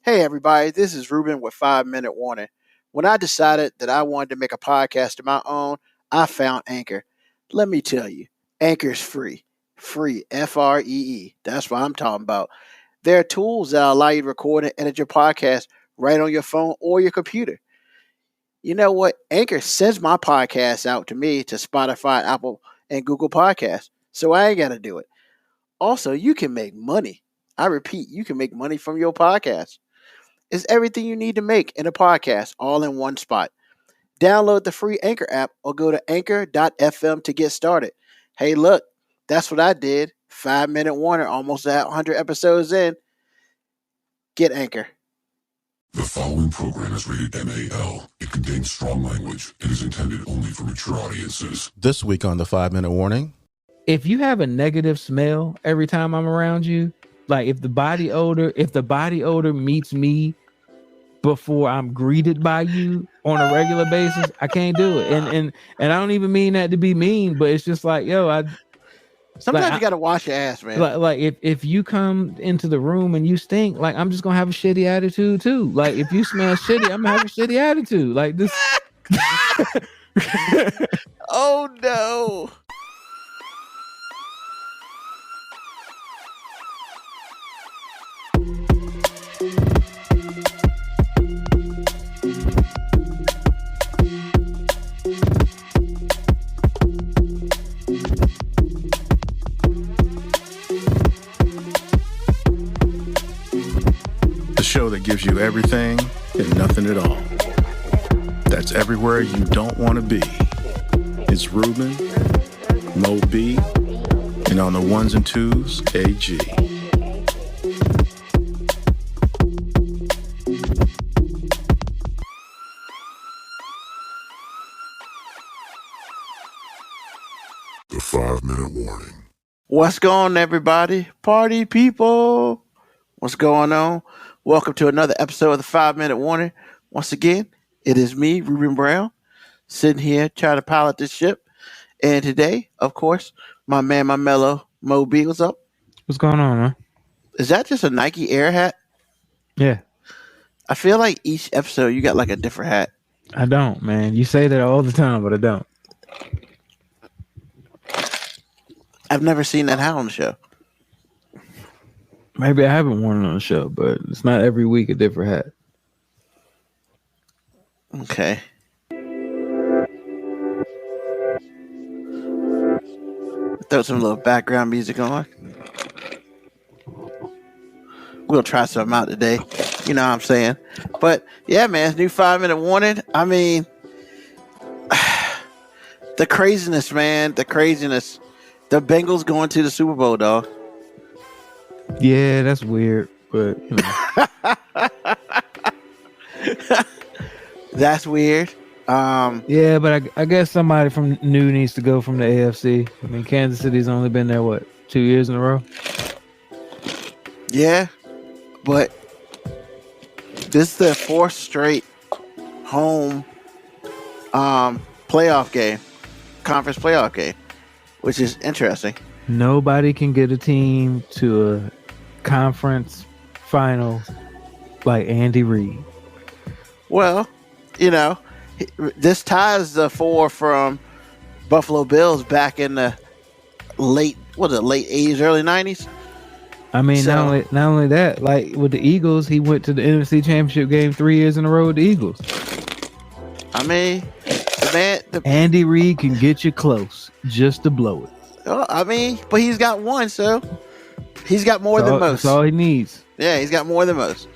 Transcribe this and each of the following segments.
Hey everybody, this is Ruben with 5 Minute Warning. When I decided that I wanted to make a podcast of my own, I found Anchor. Let me tell you, Anchor is free. Free, Free. That's what I'm talking about. There are tools that allow you to record and edit your podcast right on your phone or your computer. You know what? Anchor sends my podcast out to me to Spotify, Apple, and Google Podcasts. So I ain't got to do it. Also, you can make money. I repeat, you can make money from your podcast. It's everything you need to make in a podcast all in one spot. Download the free Anchor app or go to anchor.fm to get started. Hey, look, that's what I did. 5 Minute Warner, almost 100 episodes in. Get Anchor. The following program is rated MAL. It contains strong language and is intended only for mature audiences. This week on the 5 Minute Warning. If you have a negative smell every time I'm around you, like if the body odor meets me before I'm greeted by you on a regular basis, I can't do it. And I don't even mean that to be mean, but it's just like, Sometimes you gotta wash your ass, man. Like if you come into the room and you stink, like I'm just gonna have a shitty attitude too. Like if you smell shitty, I'm gonna have a shitty attitude. Like this. Oh no. Show that gives you everything and nothing at all. That's everywhere you don't want to be. It's Ruben, MoeB, and on the ones and twos, AG. The 5-minute warning. What's going on, everybody? Party people. What's going on? Welcome to another episode of the 5 Minute Warning. Once again, it is me, Ruben Brown, sitting here trying to pilot this ship. And today, of course, my man, my mellow, MoeB. What's up? What's going on, man? Is that just a Nike Air hat? Yeah. I feel like each episode you got like a different hat. I don't, man. You say that all the time, but I don't. I've never seen that hat on the show. Maybe I haven't worn it on the show, but it's not every week a different hat. Okay. Throw some little background music on. We'll try something out today. You know what I'm saying? But yeah, man, it's new 5 Minute Warning. I mean, the craziness, man. The craziness. The Bengals going to the Super Bowl, dog. Yeah, that's weird, but you know. That's weird. Yeah, but I guess somebody from new needs to go from the AFC. I mean, Kansas City's only been there 2 years in a row. Yeah, but this is their fourth straight home playoff game, conference playoff game, which is interesting. Nobody can get a team to a conference final like Andy Reid. Well, you know, this ties the four from Buffalo Bills back in the late 80s, early 90s. I mean, not only that, like with the Eagles, he went to the NFC Championship game 3 years in a row with the Eagles. I mean, Andy Reid can get you close just to blow it. I mean, but he's got one, so he's got more than most. That's all he needs. Yeah, he's got more than most.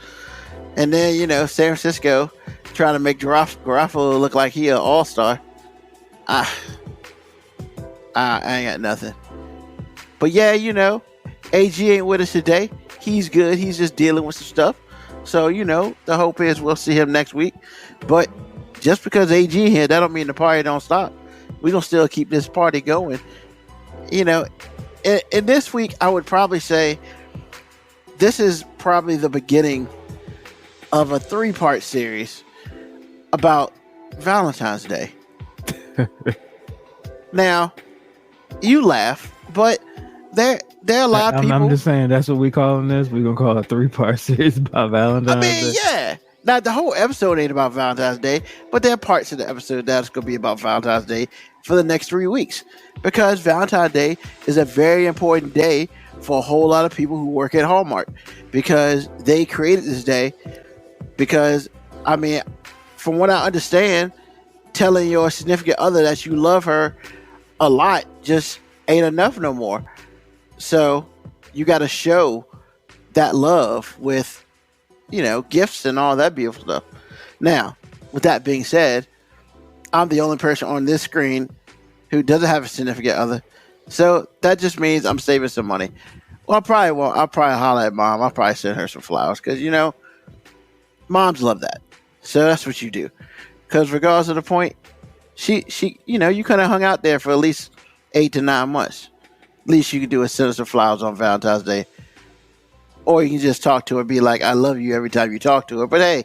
And then, you know, San Francisco trying to make Garoppolo look like he an all-star. I ain't got nothing. But yeah, you know, AG ain't with us today. He's good. He's just dealing with some stuff. So, you know, the hope is we'll see him next week. But just because AG here, that don't mean the party don't stop. We're going to still keep this party going. You know, in this week, I would probably say this is probably the beginning of a 3-part series about Valentine's Day. Now, you laugh, but there are a lot of people. I'm just saying that's what we calling this. We're gonna call it a 3-part series about Valentine's Day. Yeah. Now the whole episode ain't about Valentine's Day, but there are parts of the episode that's gonna be about Valentine's Day for the next 3 weeks. Because Valentine's Day is a very important day for a whole lot of people who work at Hallmark. Because they created this day because, I mean, from what I understand, telling your significant other that you love her a lot just ain't enough no more. So you got to show that love with, gifts and all that beautiful stuff. Now, with that being said, I'm the only person on this screen who doesn't have a significant other. So that just means I'm saving some money. Well, I probably won't. I'll probably holler at mom. I'll probably send her some flowers because, moms love that. So that's what you do. Because regardless of the point, she, you kind of hung out there for at least 8 to 9 months. At least you can do is send her some flowers on Valentine's Day. Or you can just talk to her and be like, I love you every time you talk to her. But hey,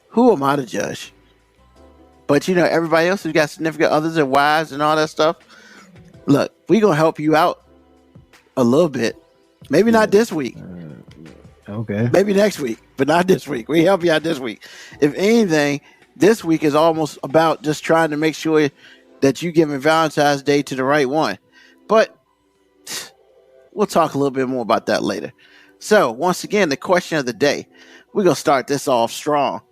who am I to judge? But everybody else who's got significant others and wives and all that stuff, look, we going to help you out a little bit. Maybe not this week. Okay. Maybe next week, but not this week. We help you out this week. If anything, this week is almost about just trying to make sure that you giving Valentine's Day to the right one. But we'll talk a little bit more about that later. So, once again, the question of the day. We're going to start this off strong.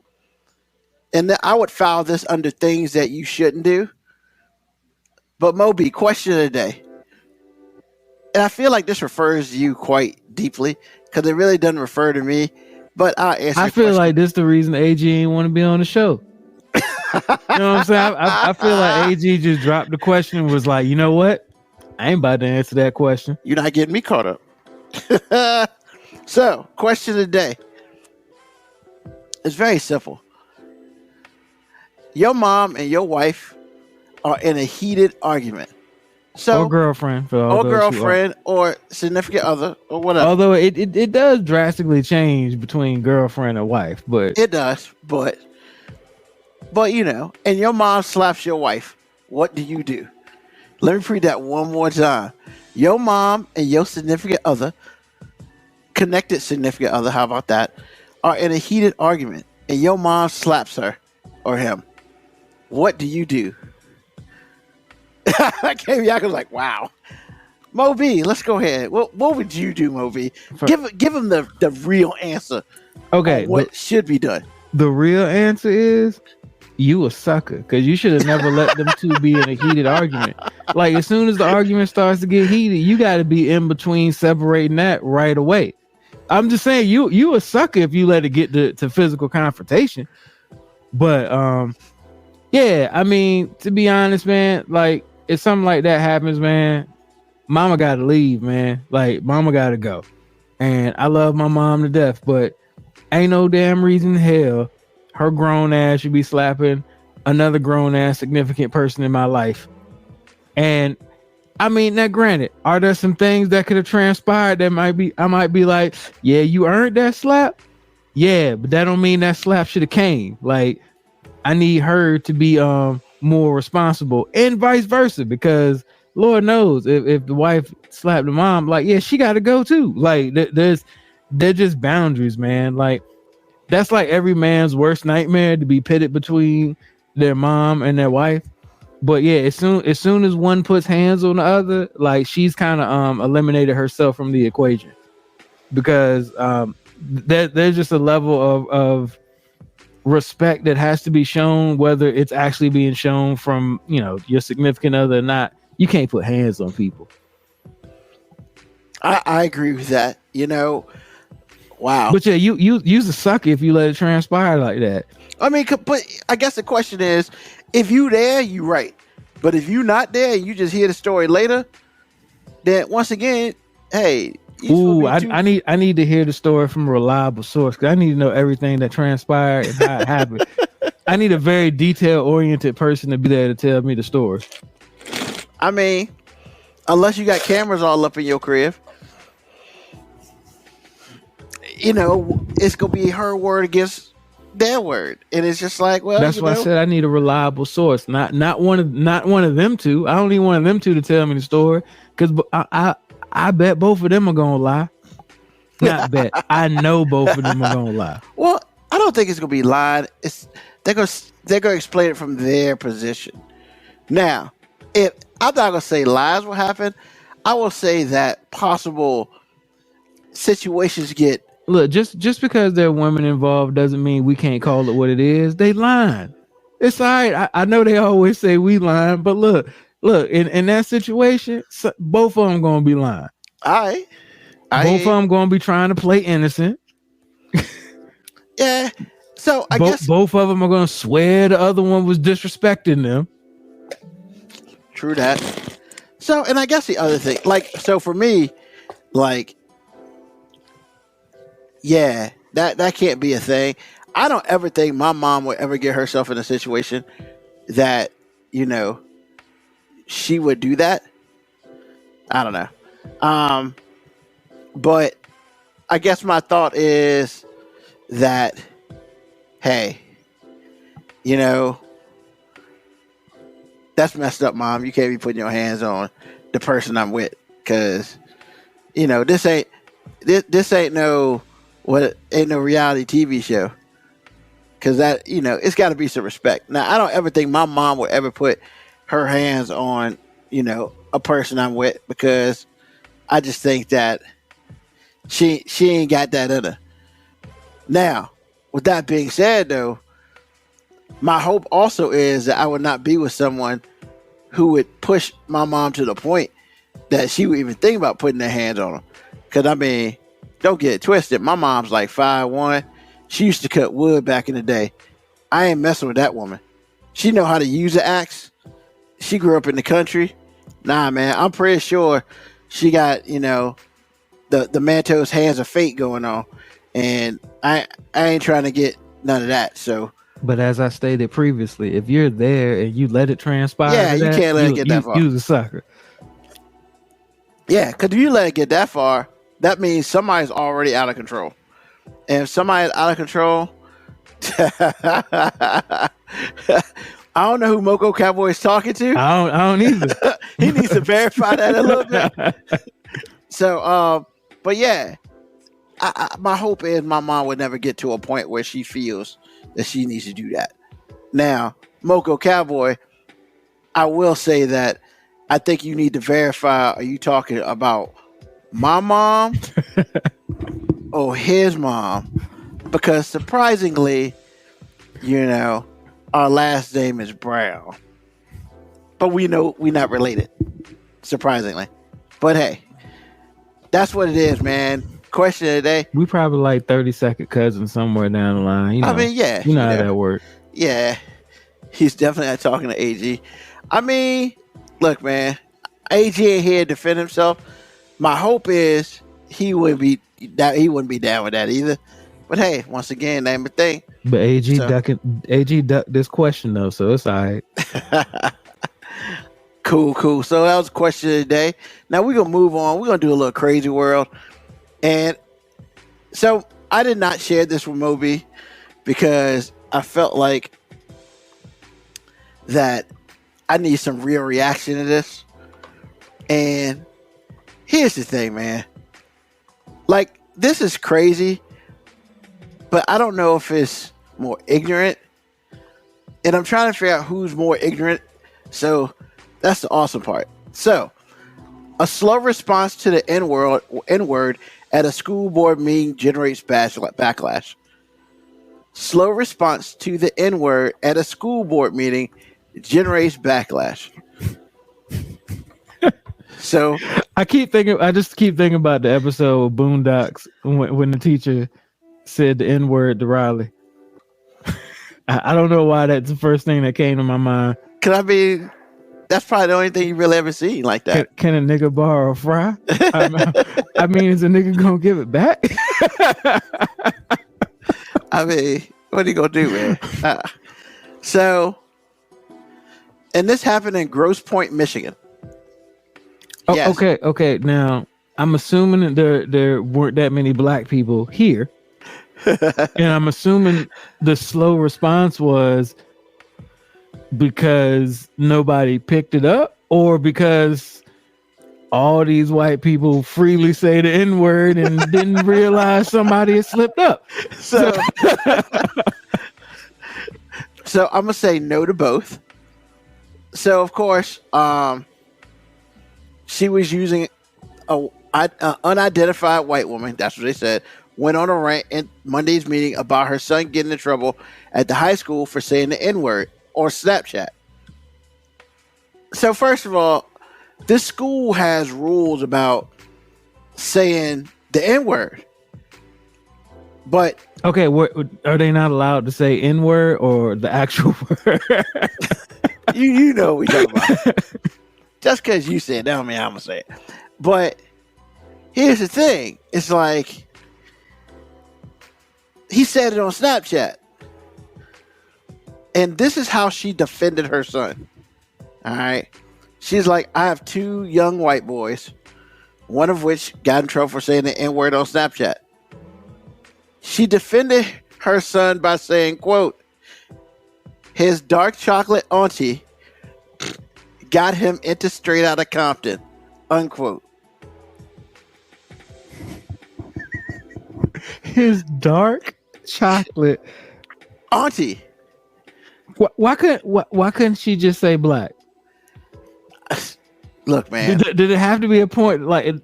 And I would file this under things that you shouldn't do. But MoeB, question of the day. And I feel like this refers to you quite deeply because it really doesn't refer to me. But I'll answer. I feel like this is the reason AG ain't want to be on the show. You know what I'm saying? I feel like AG just dropped the question and was like, you know what? I ain't about to answer that question. You're not getting me caught up. So, question of the day. It's very simple. Your mom and your wife are in a heated argument. So, or girlfriend. Or significant other or whatever. Although it does drastically change between girlfriend and wife. But it does. But and your mom slaps your wife. What do you do? Let me read that one more time. Your mom and your significant other, connected significant other, how about that, are in a heated argument and your mom slaps her or him. What do you do? I was like, wow. MoeB, let's go ahead. What would you do, MoeB? Give him the real answer. Okay. What should be done? The real answer is you a sucker because you should have never let them two be in a heated argument. Like as soon as the argument starts to get heated, you got to be in between separating that right away. I'm just saying you a sucker if you let it get to physical confrontation. But yeah, I mean, to be honest, man, like if something like that happens, man, mama gotta leave, man. Like mama gotta go. And I love my mom to death, but ain't no damn reason in hell her grown ass should be slapping another grown ass significant person in my life. And I mean, now granted, are there some things that could have transpired that I might be like, yeah, you earned that slap? Yeah, but that don't mean that slap should have came. Like, I need her to be more responsible and vice versa, because Lord knows if the wife slapped the mom, like, yeah, she got to go too. Like, they're just boundaries, man. Like, that's like every man's worst nightmare, to be pitted between their mom and their wife. But yeah, as soon as one puts hands on the other, like she's kind of eliminated herself from the equation, because there's just a level of respect that has to be shown, whether it's actually being shown from your significant other or not. You can't put hands on people. I agree with that. Wow. But yeah, you's a sucker if you let it transpire like that. I mean, but I guess the question is, if you there, you right. But if you not there, and you just hear the story later, then once again, hey. Ooh, I need to hear the story from a reliable source, because I need to know everything that transpired and how it happened. I need a very detail-oriented person to be there to tell me the story. I mean, unless you got cameras all up in your crib, it's gonna be her word against their word, and it's just like, well, that's why I said I need a reliable source, not one of them two. I don't need one of them two to tell me the story, because I bet both of them are gonna lie. Not bet. I know both of them are gonna lie. Well, I don't think it's gonna be lying. They're gonna explain it from their position. Now, if I'm not gonna say lies will happen, I will say that possible situations get. Look, just because there are women involved doesn't mean we can't call it what it is. They lying. It's all right. I know they always say we lying, but look, in that situation, both of them gonna be lying. I Both of them gonna be trying to play innocent. Yeah. So I guess both of them are gonna swear the other one was disrespecting them. True that. So, and I guess the other thing, like, so for me, like, yeah, that can't be a thing. I don't ever think my mom would ever get herself in a situation that, she would do that. I don't know. But I guess my thought is that, hey, that's messed up, Mom. You can't be putting your hands on the person I'm with, because this ain't no reality TV show. Because that it's got to be some respect. Now, I don't ever think my mom would ever put her hands on a person I'm with, because I just think that she ain't got that in her. Now, with that being said, though, my hope also is that I would not be with someone who would push my mom to the point that she would even think about putting their hands on her. Because, I mean, don't get it twisted. My mom's like 5'1". She used to cut wood back in the day. I ain't messing with that woman. She know how to use an axe. She grew up in the country. Nah, man, I'm pretty sure she got, the Manto's hands of fate going on. And I ain't trying to get none of that, so... But as I stated previously, if you're there and you let it transpire, yeah, you can't let it get that far. You're a sucker. Yeah, because if you let it get that far, that means somebody's already out of control. And if somebody's out of control, I don't know who Moco Cowboy is talking to. I don't either. He needs to verify that a little bit. So, but yeah, my hope is my mom would never get to a point where she feels that she needs to do that. Now, Moco Cowboy, I will say that I think you need to verify, are you talking about my mom or his mom? Because surprisingly, our last name is Brown. But we know we're not related, surprisingly. But hey, that's what it is, man. Question of the day. We probably like 30-second cousins somewhere down the line. I mean, yeah. You know how that works. Yeah. He's definitely not talking to AG. I mean, look, man. AG ain't here to defend himself. My hope is he wouldn't be down with that either. But hey, once again, name a thing. But AG ducked this question though, so it's all right. Cool. So that was the question of the day. Now we're gonna move on. We're gonna do a little crazy world. And so I did not share this with MoeB because I felt like that I need some real reaction to this. And here's the thing, man. Like, this is crazy, but I don't know if it's more ignorant. And I'm trying to figure out who's more ignorant. So that's the awesome part. So, a slow response to the N-word at a school board meeting generates backlash. Slow response to the N-word at a school board meeting generates backlash. So I just keep thinking about the episode of Boondocks when the teacher said the N-word to Riley. I don't know why that's the first thing that came to my mind. Cause I mean, that's probably the only thing you really ever seen like that. Can a nigga borrow a fry? I mean, is a nigga gonna give it back? I mean, what are you gonna do, man? So, and this happened in Grosse Pointe, Michigan. Oh, Yes. Okay. Now, I'm assuming that there weren't that many black people here. And I'm assuming the slow response was because nobody picked it up, or because all these white people freely say the N-word and didn't realize somebody had slipped up. So, so I'm gonna say no to both. So of course, she was using a unidentified white woman. That's what they said. Went on a rant in Monday's meeting about her son getting in trouble at the high school for saying the N-word on Snapchat. So first of all, this school has rules about saying the N-word, but Okay, are they not allowed to say N-word or the actual word? you know what we talking about. Just because you said it, that don't mean I'm gonna say it. But here's the thing: it's like he said it on Snapchat, and this is how she defended her son. All right, she's like, I have two young white boys, one of which got in trouble for saying the N-word on Snapchat. She defended her son by saying, quote, his dark chocolate auntie got him into Straight Outta Compton, unquote. His dark chocolate Auntie. Why couldn't she just say black? Look, man. Did it have to be a point like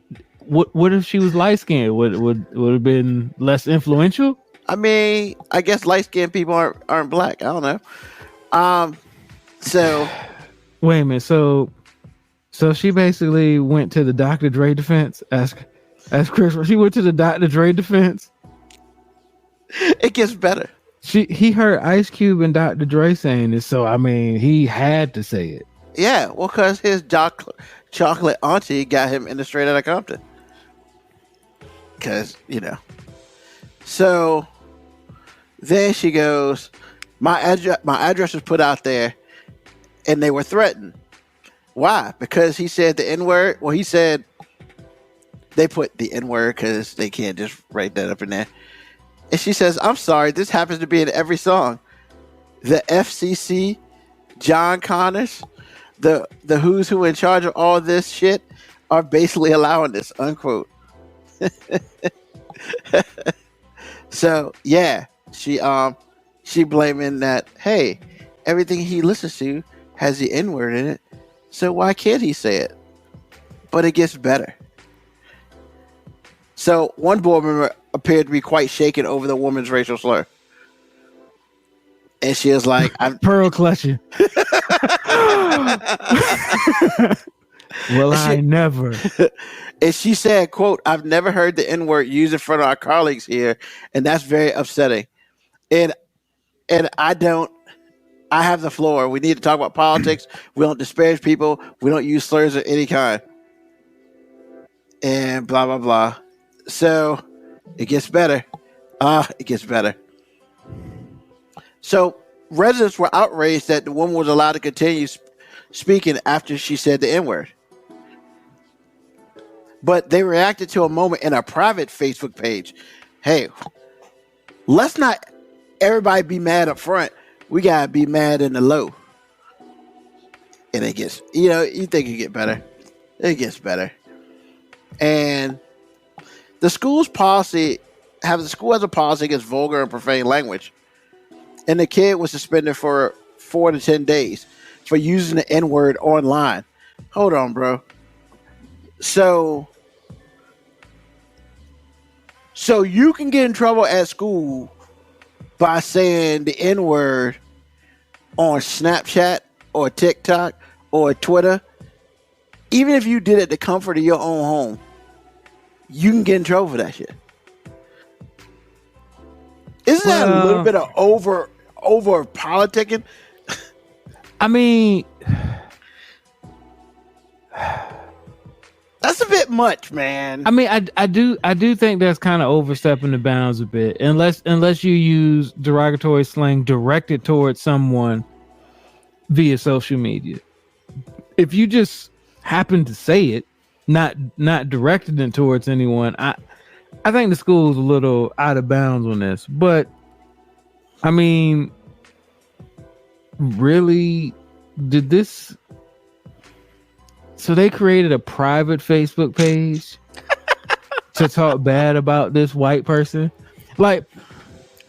what if she was light skinned? Would have been less influential? I mean, I guess light skinned people aren't black. I don't know. So wait a minute. So she basically went to the Dr. Dre defense. Ask Chris. She went to the Dr. Dre defense. It gets better. He heard Ice Cube and Dr. Dre saying this, so I mean he had to say it. Yeah, well, because his chocolate auntie got him in the Straight Outta Compton. Because, you know. So then she goes, my address was put out there and they were threatened. Why? Because he said the N-word. Well, he said they put the N-word because they can't just write that up in there. And she says, I'm sorry, this happens to be in every song. The FCC, John Connors, the who's who in charge of all this shit are basically allowing this, unquote. So yeah, she blaming that, hey, everything he listens to has the N-word in it, so why can't he say it? But it gets better. So one board member appeared to be quite shaken over the woman's racial slur. And she was like, I'm pearl clutching. Well, I never. And she said, quote, I've never heard the N-word used in front of our colleagues here, and that's very upsetting. And I have the floor. We need to talk about politics. We don't disparage people. We don't use slurs of any kind. And blah, blah, blah. So it gets better. It gets better. So residents were outraged that the woman was allowed to continue speaking after she said the N-word. But they reacted to a moment in a private Facebook page. Hey, let's not everybody be mad up front. We gotta be mad in the low. And it gets, you think it get better. It gets better. And the school has a policy against vulgar and profane language. And the kid was suspended for 4 to 10 days for using the N-word online. Hold on, bro. So you can get in trouble at school by saying the N-word on Snapchat or TikTok or Twitter. Even if you did it at the comfort of your own home, you can get in trouble for that shit. Isn't that a little bit of over politicking? I mean, that's a bit much, man. I mean, I do think that's kind of overstepping the bounds a bit, unless you use derogatory slang directed towards someone via social media. If you just happen to say it, not directed it towards anyone, I think the school's a little out of bounds on this. But I mean, really, did this So they created a private Facebook page to talk bad about this white person. Like,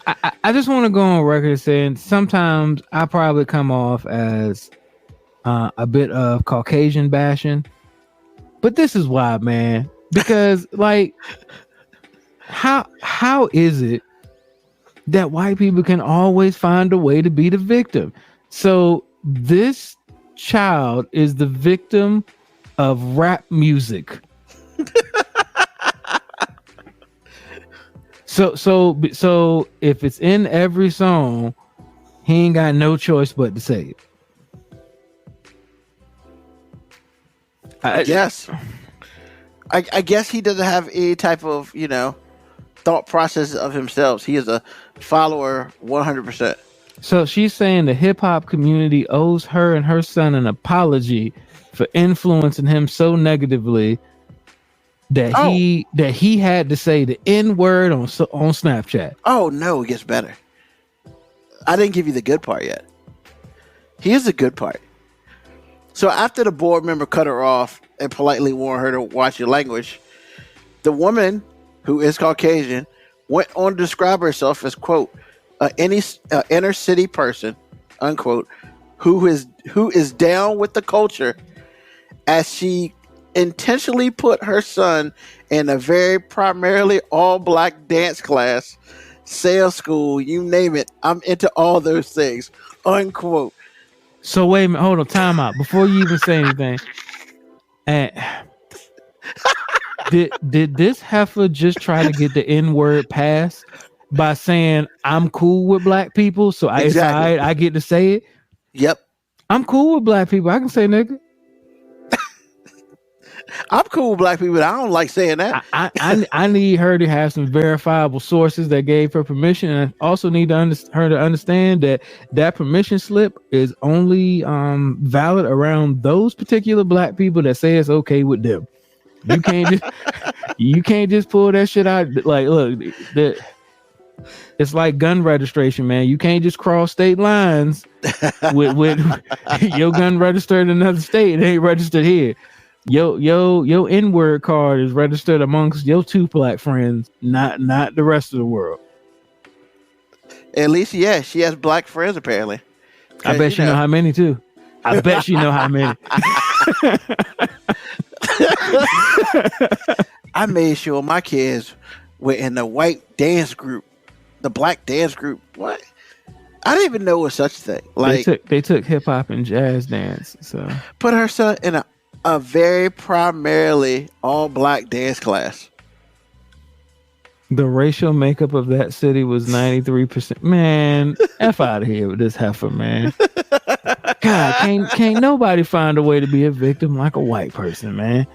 I just want to go on record saying sometimes I probably come off as a bit of Caucasian bashing, but this is why, man. Because like, how is it that white people can always find a way to be the victim? So this child is the victim of rap music. So if it's in every song, he ain't got no choice but to say it. Yes. I guess he doesn't have any type of, thought process of himself. He is a follower 100%. So she's saying the hip hop community owes her and her son an apology for influencing him so negatively that he had to say the N-word on Snapchat. Oh no, it gets better. I didn't give you the good part yet. Here's the good part. So after the board member cut her off and politely warned her to watch your language, the woman, who is Caucasian, went on to describe herself as, quote, any inner city person, unquote, who is down with the culture, as she intentionally put her son in a very primarily all black dance class, sales school, you name it. I'm into all those things, unquote. So wait a minute, hold on, time out before you even say anything. And did this heifer just try to get the N-word passed by saying I'm cool with black people, so exactly. I get to say it? Yep. I'm cool with black people. I can say nigga. I'm cool with black people, but I don't like saying that. I need her to have some verifiable sources that gave her permission, and I also need her to understand that permission slip is only valid around those particular black people that say it's okay with them. You can't just pull that shit out. Like, look, it's like gun registration, man. You can't just cross state lines with your gun registered in another state. It ain't registered here. Your N-word card is registered amongst your two black friends, not the rest of the world. At least, yeah, she has black friends apparently. I bet you know how many too. I bet you know how many. I made sure my kids were in the white dance group, the black dance group. What? I didn't even know it was such a thing. Like they took hip hop and jazz dance. So put her son in a very primarily all black dance class. The racial makeup of that city was 93%. Man, F out of here with this heifer, man. God, can't nobody find a way to be a victim like a white person, man.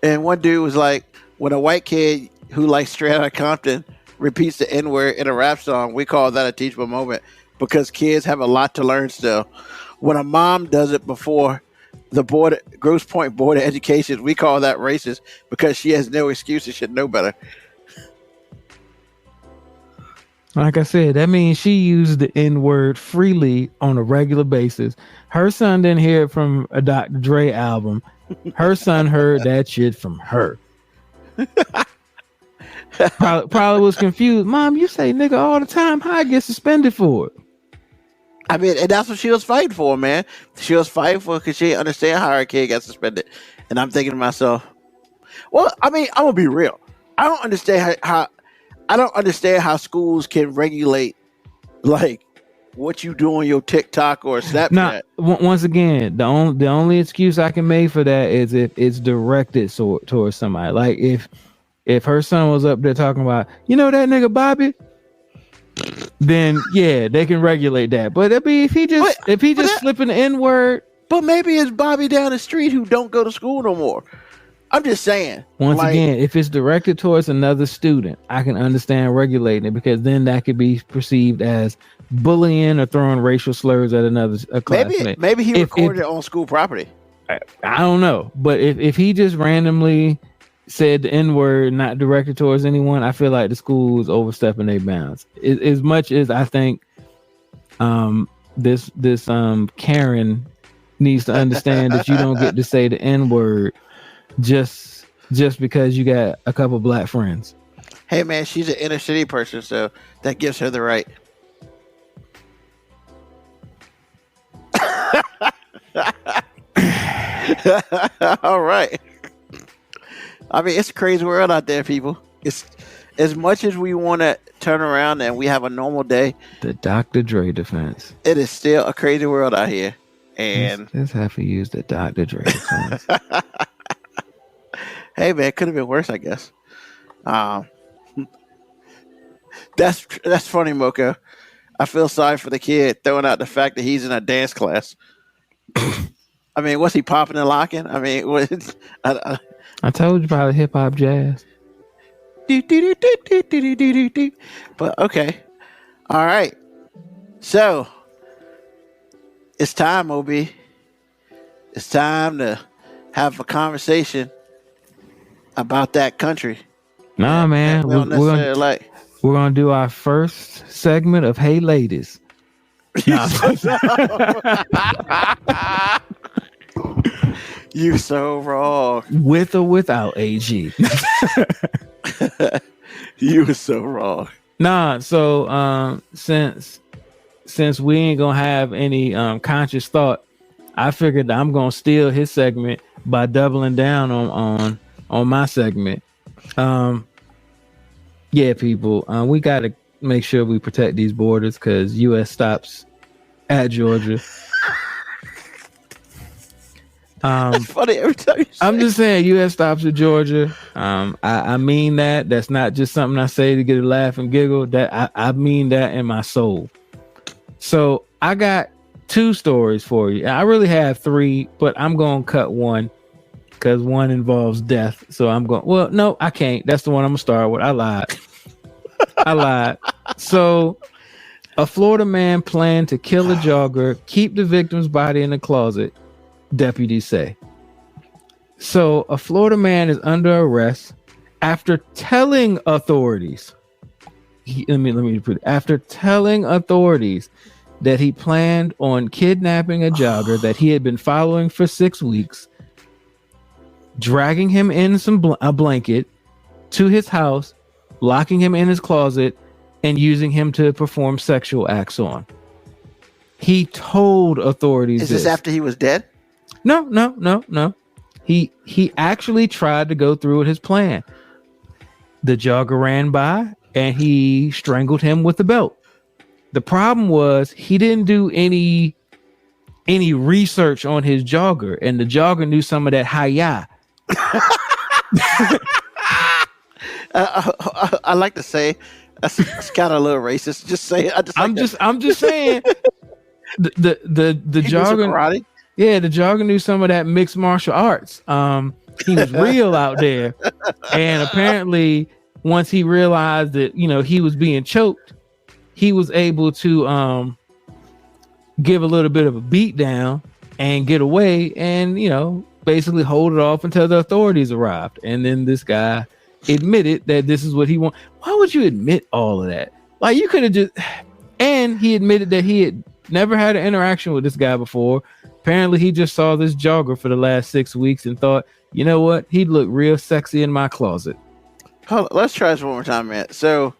And one dude was like, when a white kid who likes Straight Outta Compton repeats the N-word in a rap song, we call that a teachable moment because kids have a lot to learn still. When a mom does it before the Grosse Pointe Board of Education, we call that racist because she has no excuse and should know better. Like I said, that means she used the N-word freely on a regular basis. Her son didn't hear it from a Dr. Dre album. Her son heard that shit from her. Probably was confused. Mom, you say nigga all the time. How I get suspended for it? I mean, and that's what she was fighting for, man. She was fighting for because she didn't understand how her kid got suspended. And I'm thinking to myself, well, I mean, I'm gonna be real. I don't understand how schools can regulate like what you do on your TikTok or Snapchat. Now, once again, the only excuse I can make for that is if it's directed towards somebody. Like if her son was up there talking about, you know that nigga Bobby, then yeah, they can regulate that. But if he just slipping the N-word, but maybe it's Bobby down the street who don't go to school no more. I'm just saying. Once again, if it's directed towards another student, I can understand regulating it because then that could be perceived as bullying or throwing racial slurs at a classmate. Maybe he recorded it on school property. I don't know, but if he just randomly said the N-word not directed towards anyone, I feel like the school is overstepping their bounds. As much as I think this Karen needs to understand that you don't get to say the N-word just because you got a couple black friends. Hey man, she's an inner city person, so that gives her the right. All right. I mean, it's a crazy world out there, people. It's as much as we want to turn around and we have a normal day. The Dr. Dre defense. It is still a crazy world out here, and let's have to use the Dr. Dre defense. Hey man, it could have been worse, I guess. That's funny, Moko. I feel sorry for the kid throwing out the fact that he's in a dance class. I mean, what's he popping and locking? I mean, I told you about hip hop jazz. But okay, all right. So it's time, MoeB. It's time to have a conversation about that country. Nah, man, we're gonna do our first segment of Hey Ladies. Nah. You so wrong. With or without AG. You were so wrong. Nah, so since we ain't gonna have any conscious thought, I figured I'm gonna steal his segment by doubling down on my segment. Yeah, people, we gotta make sure we protect these borders because U.S. stops at Georgia. That's funny every time you say I'm just saying U.S. stops at Georgia. I mean that. That's not just something I say to get a laugh and giggle. That I mean that in my soul. So I got 2 stories for you. I really have 3, but I'm gonna cut one because one involves death. So I'm going. Well, no, I can't. That's the one I'm gonna start with. I lied. So a Florida man planned to kill a jogger, keep the victim's body in the closet. Deputies say. So a Florida man is under arrest after telling authorities. After telling authorities that he planned on kidnapping a jogger that he had been following for 6 weeks, dragging him in a blanket to his house, locking him in his closet, and using him to perform sexual acts on. He told authorities. Is this after he was dead? No. He actually tried to go through with his plan. The jogger ran by and he strangled him with the belt. The problem was he didn't do any research on his jogger, and the jogger knew some of that hi-ya. I like to say that's kind of a little racist. Just say it. I'm just saying the jogger. Yeah, the jogger knew some of that mixed martial arts. He was real out there, and apparently, once he realized that he was being choked, he was able to give a little bit of a beat down and get away, and basically hold it off until the authorities arrived. And then this guy admitted that this is what he wanted. Why would you admit all of that? Like, you could have just. And he admitted that he had never had an interaction with this guy before. Apparently, he just saw this jogger for the last 6 weeks and thought, you know what? He'd look real sexy in my closet. Hold on, let's try this one more time, man. So,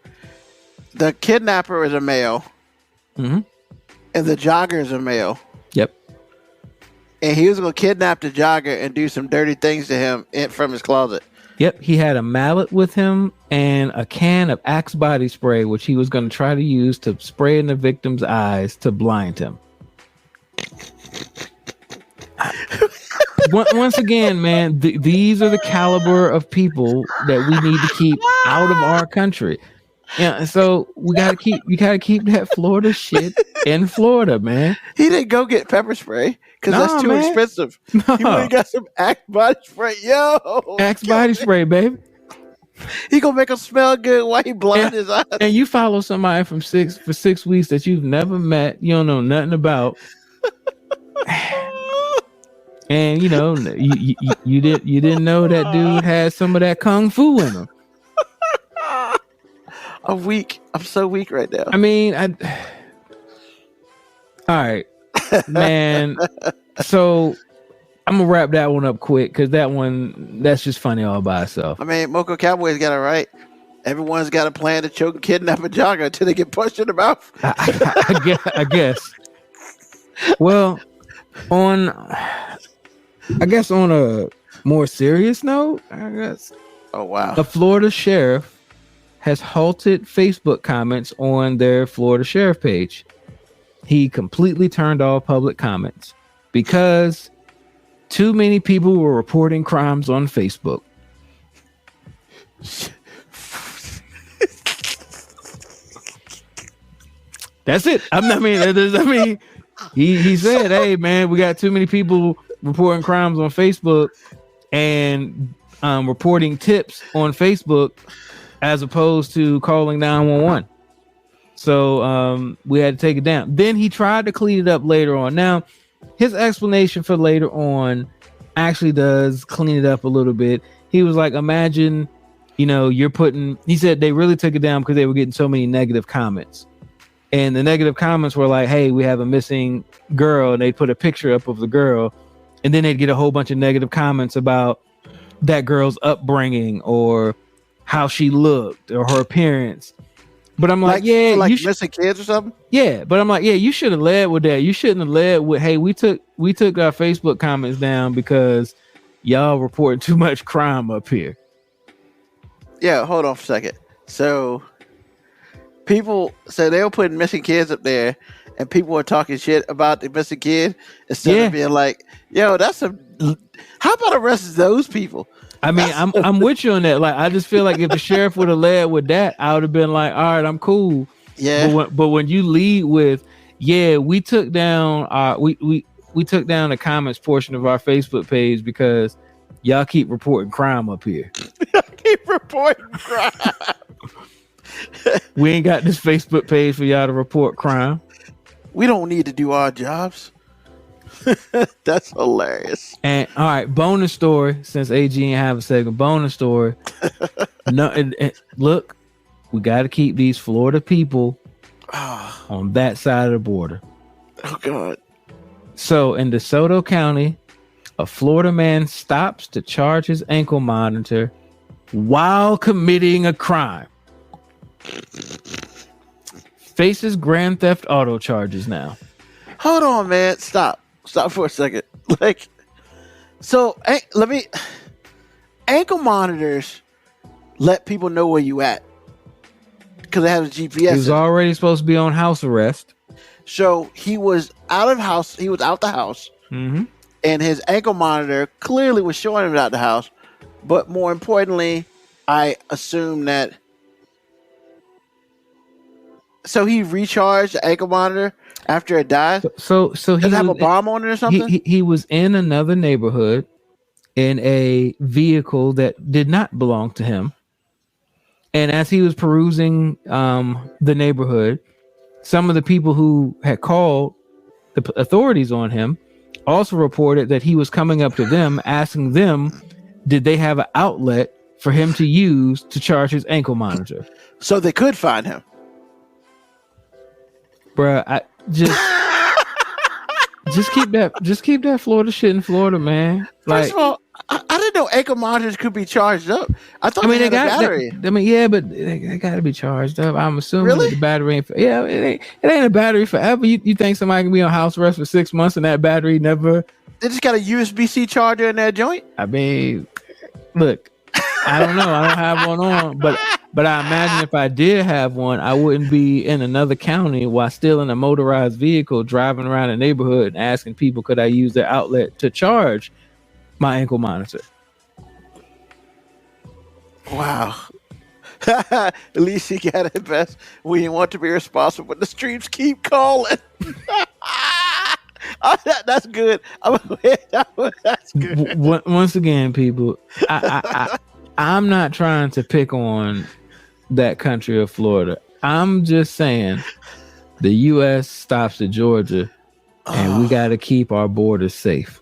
the kidnapper is a male, mm-hmm. and the jogger is a male. Yep. And he was going to kidnap the jogger and do some dirty things to him from his closet. Yep. He had a mallet with him and a can of Axe body spray, which he was going to try to use to spray in the victim's eyes to blind him. Once again, man, these are the caliber of people that we need to keep out of our country. Yeah, so you gotta keep that Florida shit in Florida, man. He didn't go get pepper spray because that's too expensive. No. He went and got some Axe body spray. Axe body spray, baby. He gonna make him smell good while he blind his eyes. And you follow somebody for 6 weeks that you've never met, you don't know nothing about. And you didn't know that dude had some of that kung fu in him. I'm weak. I'm so weak right now. I mean, All right, man. So I'm gonna wrap that one up quick because that's just funny all by itself. I mean, Moco Cowboys got it right. Everyone's got a plan to choke and kidnap a jogger until they get punched in the mouth. I guess. Well, on a more serious note, I guess. Oh wow! A Florida sheriff has halted Facebook comments on their Florida sheriff page. He completely turned off public comments because too many people were reporting crimes on Facebook. That's it. He said, "Hey, man, we got too many people reporting crimes on Facebook and reporting tips on Facebook as opposed to calling 911." So we had to take it down. Then he tried to clean it up later on. Now, his explanation for later on actually does clean it up a little bit. He was like, imagine, he said they really took it down because they were getting so many negative comments. And the negative comments were like, hey, we have a missing girl. And they put a picture up of the girl. And then they'd get a whole bunch of negative comments about that girl's upbringing or how she looked or her appearance. But I'm like yeah, like missing kids or something. Yeah, but I'm like, yeah, you should have led with that. You shouldn't have led with, hey, we took our Facebook comments down because y'all reporting too much crime up here. Yeah, hold on for a second. So people, so they were putting missing kids up there, and people were talking shit about the missing kid instead of being like, yo, that's a. How about arrest those people? I mean, I'm with you on that. Like, I just feel like if the sheriff would have led with that, I would have been like, all right, I'm cool. Yeah. But when you lead with, yeah, we took down we took down the comments portion of our Facebook page because y'all keep reporting crime up here. Keep reporting crime. We ain't got this Facebook page for y'all to report crime. We don't need to do our jobs. That's hilarious. And all right, bonus story. Since AG ain't have a segment, bonus story. No, and look, we got to keep these Florida people on that side of the border. Oh God! So in DeSoto County, a Florida man stops to charge his ankle monitor while committing a crime. Faces grand theft auto charges now. Hold on, man. Stop for a second. Like, so ankle monitors let people know where you at because it has a GPS. He was already supposed to be on house arrest. So he was out the house, Mm-hmm. and his ankle monitor clearly was showing him out the house. But more importantly, I assume that. So he recharged the ankle monitor after it died. So he does it have a bomb on it or something? He was in another neighborhood in a vehicle that did not belong to him. And as he was perusing the neighborhood, some of the people who had called the authorities on him also reported that he was coming up to them, asking them, did they have an outlet for him to use to charge his ankle monitor? So they could find him. Bruh, I just keep that Florida shit in Florida, man. First of all, I didn't know ankle monitors could be charged up. I thought they had a battery. Yeah, but they got to be charged up. I'm assuming really? The battery ain't. Yeah, it ain't a battery forever. You think somebody can be on house arrest for 6 months and that battery never? They just got a USB-C charger in that joint. I mean, look, I don't know. I don't have one on, but I imagine if I did have one, I wouldn't be in another county while still in a motorized vehicle driving around a neighborhood and asking people, could I use their outlet to charge my ankle monitor? Wow. At least he got it best. We didn't want to be responsible, but the streets keep calling. That's good. That's good. Once again, people, I'm not trying to pick on that country of Florida. I'm just saying the U.S. stops at Georgia, and we got to keep our borders safe.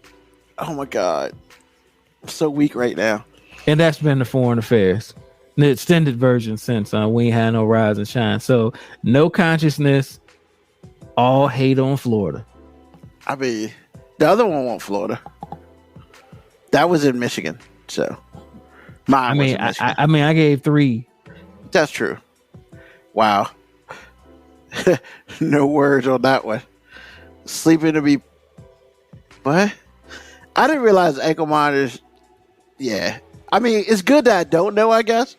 Oh my God, I'm so weak right now. And that's been the foreign affairs, the extended version since we ain't had no rise and shine. So no consciousness, all hate on Florida. I mean, the other one went Florida. That was in Michigan. So mine was in Michigan. I mean, I gave 3. That's true. Wow. No words on that one. Sleeping to be. What? I didn't realize ankle monitors. Yeah. I mean, it's good that I don't know, I guess.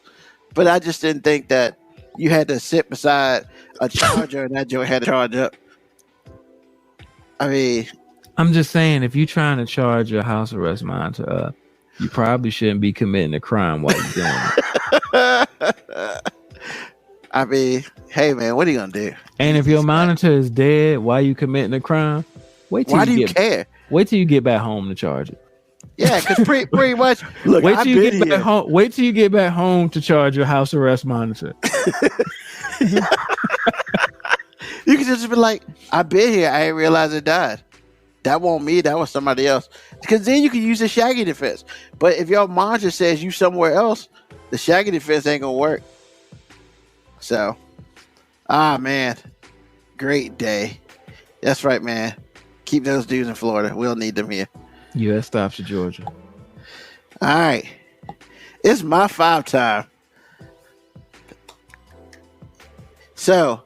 But I just didn't think that you had to sit beside a charger and that joint had to charge up. I mean, I'm just saying, if you're trying to charge your house arrest monitor up, you probably shouldn't be committing a crime while you're doing it. I mean, hey man, what are you gonna do? And if your monitor is dead while you committing a crime, wait till why do you care? Wait till you get back home to charge it. Yeah, because pretty much. Look, wait till you get back home. Wait till you get back home to charge your house arrest monitor. You can just be like, I've been here. I didn't realize it died. That wasn't me. That was somebody else. Because then you can use the Shaggy defense. But if your monitor says you somewhere else, the Shaggy defense ain't gonna work. So, man, great day. That's right, man. Keep those dudes in Florida. We'll need them here. U.S. stops to Georgia. All right. It's my 5 time. So,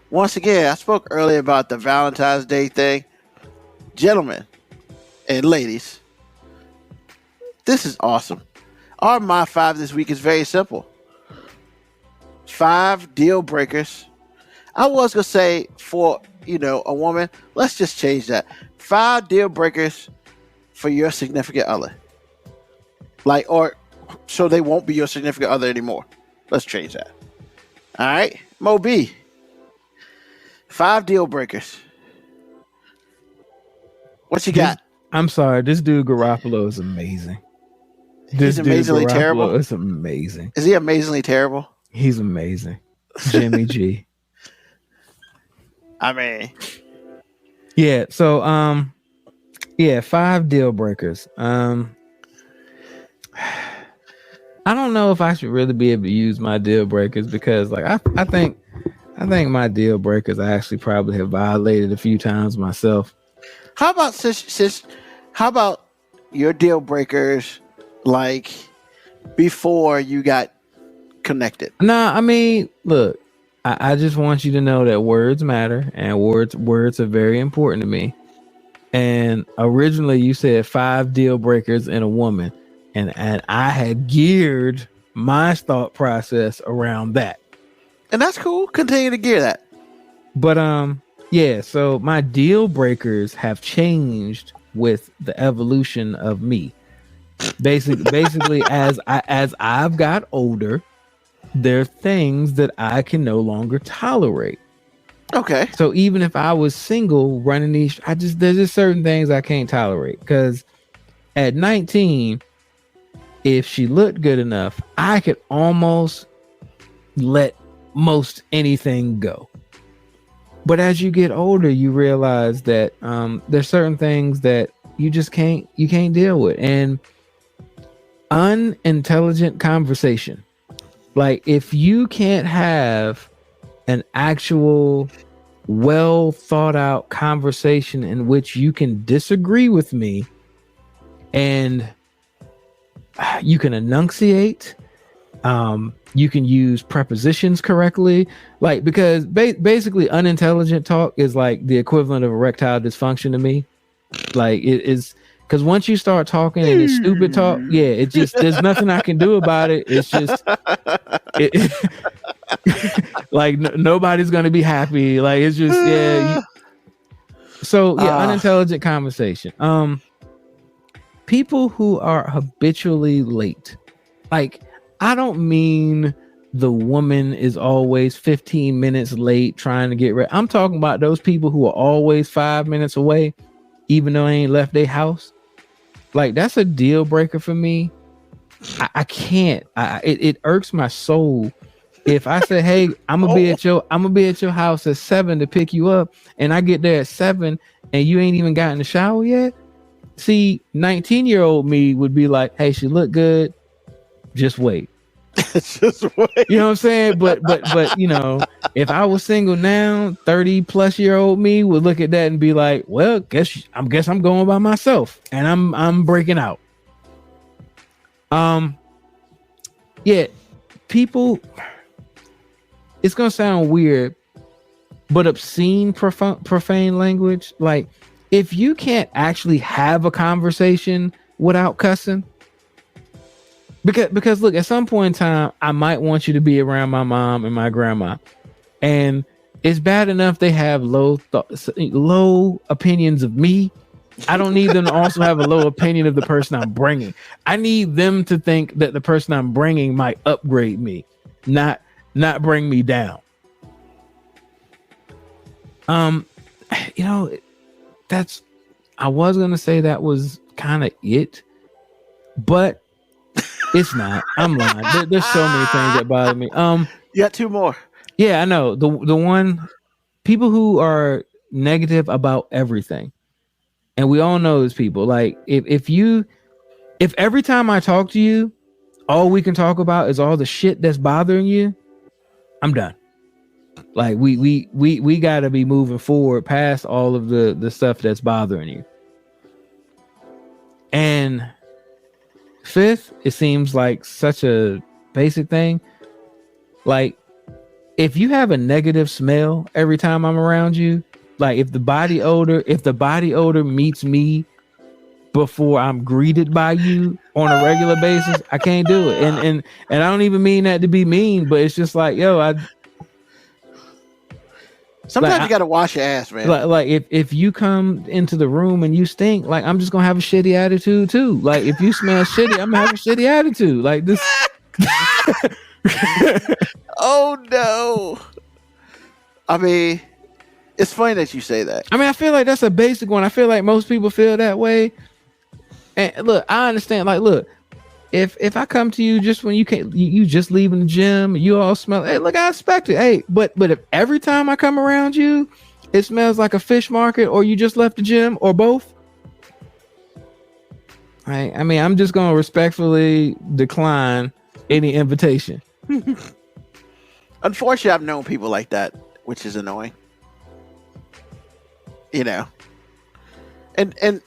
once again, I spoke earlier about the Valentine's Day thing. Gentlemen and ladies, this is awesome. Our My 5 this week is very simple. 5 deal breakers. I was going to say for, a woman, let's just change that. 5 deal breakers for your significant other. Or so they won't be your significant other anymore. Let's change that. All right, MoeB. 5 deal breakers. What you got? I'm sorry, this dude Garoppolo is amazing. He's amazingly terrible. It's amazing. Is he amazingly terrible? He's amazing. Jimmy G. I mean, yeah. So, 5 deal breakers. I don't know if I should really be able to use my deal breakers because, I think my deal breakers I actually probably have violated a few times myself. How about sis? How about your deal breakers before you got connected? Nah, I mean, look, I just want you to know that words matter and words are very important to me. And originally you said 5 deal breakers in a woman, and I had geared my thought process around that. And that's cool. Continue to gear that. But so my deal breakers have changed with the evolution of me. Basically as I've got older, there are things that I can no longer tolerate. Okay. So even if I was single running these, there's just certain things I can't tolerate. Because at 19, if she looked good enough, I could almost let most anything go. But as you get older, you realize that there's certain things that you just can't deal with. And unintelligent conversation. If you can't have an actual well thought out conversation in which you can disagree with me and you can enunciate, you can use prepositions correctly, because basically unintelligent talk is the equivalent of erectile dysfunction to me. It is, because once you start talking and it's stupid talk, it just, there's nothing I can do about it. It's just nobody's gonna be happy. It's just unintelligent conversation. People who are habitually late. I don't mean the woman is always 15 minutes late trying to get ready. I'm talking about those people who are always 5 minutes away, even though they ain't left their house. That's a deal breaker for me. I can't. It irks my soul if I say, "Hey, I'm gonna be at your house at 7 to pick you up," and I get there at 7 and you ain't even got in the shower yet. See, 19-year-old me would be like, "Hey, she look good. Just wait." It's just wait. You know what I'm saying? But if I was single now, 30-plus-year-old me would look at that and be like, well, guess I'm going by myself and I'm breaking out. Yeah, people, it's gonna sound weird, but obscene, profane language, like if you can't actually have a conversation without cussing, because look, at some point in time, I might want you to be around my mom and my grandma, and it's bad enough they have low opinions of me. I don't need them to also have a low opinion of the person I'm bringing. I need them to think that the person I'm bringing might upgrade me, not bring me down. That's, I was gonna say that was kind of it, but it's not. I'm lying. There's so many things that bother me. You got two more. Yeah, I know. The one, people who are negative about everything. And we all know those people. Like if every time I talk to you, all we can talk about is all the shit that's bothering you, I'm done. Like we gotta be moving forward past all of the stuff that's bothering you. And fifth, it seems like such a basic thing. Like if you have a negative smell every time I'm around you, like if the body odor meets me before I'm greeted by you on a regular basis, I can't do it. And I don't even mean that to be mean, but it's just like, yo, sometimes you gotta wash your ass, man. Like if you come into the room and you stink, like I'm just gonna have a shitty attitude too. Like if you smell shitty, I'm gonna have a shitty attitude. Like this. Oh no. I mean, it's funny that you say that. I mean, I feel like that's a basic one. I feel like most people feel that way. And look, I understand. Like, look, if I come to you just when you just leaving the gym, you all smell. Hey, look, I expect it. Hey, but if every time I come around you, it smells like a fish market, or you just left the gym, or both. Right? I mean, I'm just gonna respectfully decline any invitation. Unfortunately, I've known people like that, which is annoying. You know, and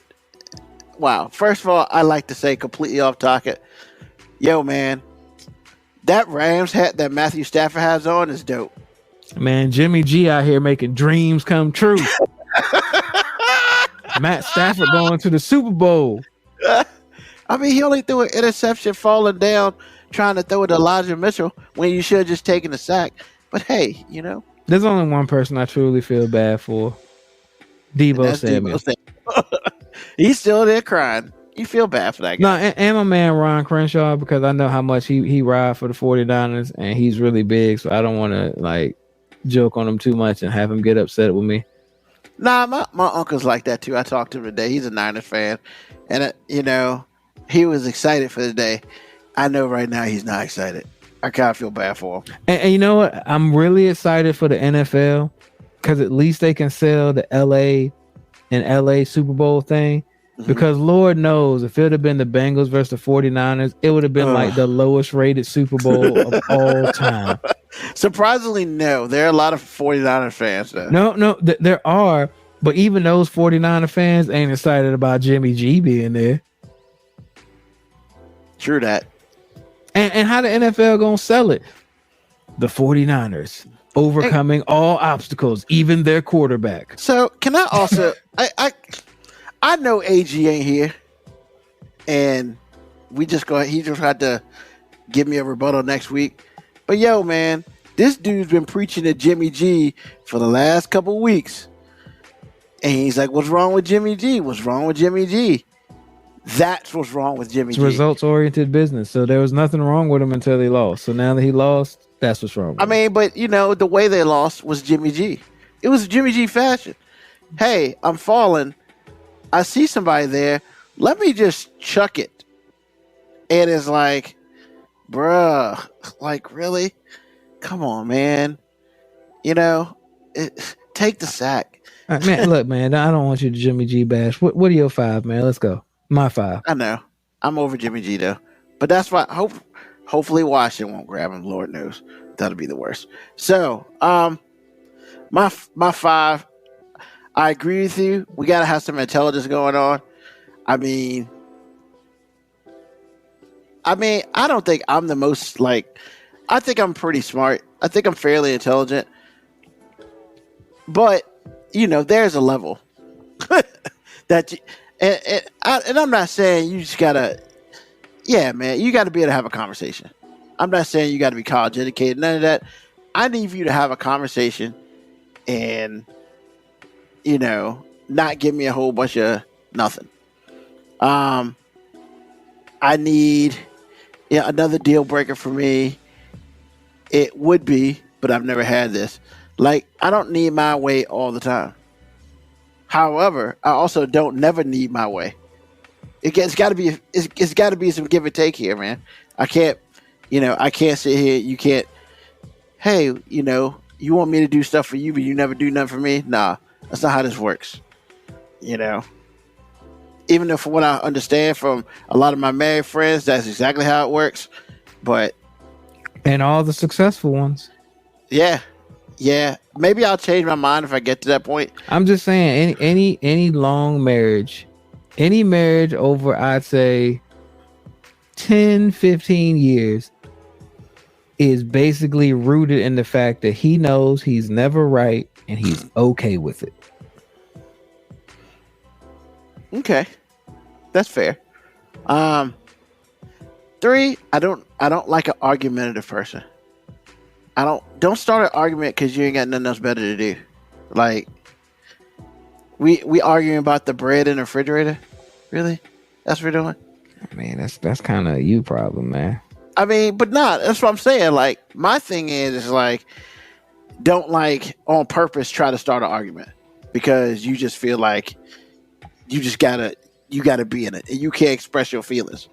wow. First of all, I like to say, completely off topic, yo, man, that Rams hat that Matthew Stafford has on is dope. Man, Jimmy G out here making dreams come true. Matt Stafford going to the Super Bowl. I mean, he only threw an interception falling down trying to throw it to Elijah Mitchell when you should have just taken a sack. But hey, you know, there's only one person I truly feel bad for. Debo Samuel. He's still there crying. You feel bad for that guy. No, and my man Ron Crenshaw, because I know how much he ride for the 49ers, and he's really big, so I don't want to like joke on him too much and have him get upset with me. Nah, my uncle's like that too. I talked to him today. He's a Niners fan, and you know, he was excited for the day. I know right now he's not excited. I kind of feel bad for him. And you know what? I'm really excited for the NFL, because at least they can sell the LA Super Bowl thing. Mm-hmm. Because Lord knows, if it would have been the Bengals versus the 49ers, it would have been like the lowest rated Super Bowl of all time. Surprisingly, no. There are a lot of 49er fans, though. No, there are. But even those 49er fans ain't excited about Jimmy G being there. True that. And how the NFL gonna sell it? The 49ers overcoming all obstacles, even their quarterback. So can I also I know AG ain't here, and he just had to give me a rebuttal next week. But yo, man, this dude's been preaching to Jimmy G for the last couple of weeks. And he's like, what's wrong with Jimmy G? What's wrong with Jimmy G? That's what's wrong with Jimmy G. It's results-oriented business. So there was nothing wrong with him until he lost. So now that he lost, that's what's wrong with him. I mean, but, you know, the way they lost was Jimmy G. It was Jimmy G fashion. Hey, I'm falling. I see somebody there. Let me just chuck it. And it's like, bruh, like, really? Come on, man. You know, take the sack. Man, look, man, I don't want you to Jimmy G bash. What are your 5, man? Let's go. My 5. I know. I'm over Jimmy G, though. But that's why, Hopefully Washington won't grab him. Lord knows that'll be the worst. So, my five. I agree with you. We gotta have some intelligence going on. I mean, I don't think I'm the most like. I think I'm pretty smart. I think I'm fairly intelligent. But there's a level that, and I'm not saying you just gotta. Yeah, man, you got to be able to have a conversation. I'm not saying you got to be college educated. None of that. I need you to have a conversation, and not give me a whole bunch of nothing. I need another deal breaker for me. It would be, but I've never had this. Like, I don't need my way all the time. However, I also don't never need my way. It's got to be some give and take here, man. I can't sit here. You can't. Hey, you want me to do stuff for you, but you never do nothing for me. Nah, that's not how this works. Even though, from what I understand from a lot of my married friends, that's exactly how it works. But and all the successful ones. Yeah. Maybe I'll change my mind if I get to that point. I'm just saying, any long marriage. Any marriage over, I'd say, 10, 15 years is basically rooted in the fact that he knows he's never right and he's okay with it. Okay. That's fair. 3, I don't like an argumentative person. Don't start an argument because you ain't got nothing else better to do. Like, we arguing about the bread in the refrigerator? Really? That's what we're doing? I mean, that's kind of you problem, man. I mean, but not. That's what I'm saying. Like, my thing is like, don't like on purpose try to start an argument because you just feel like you gotta be in it and you can't express your feelings.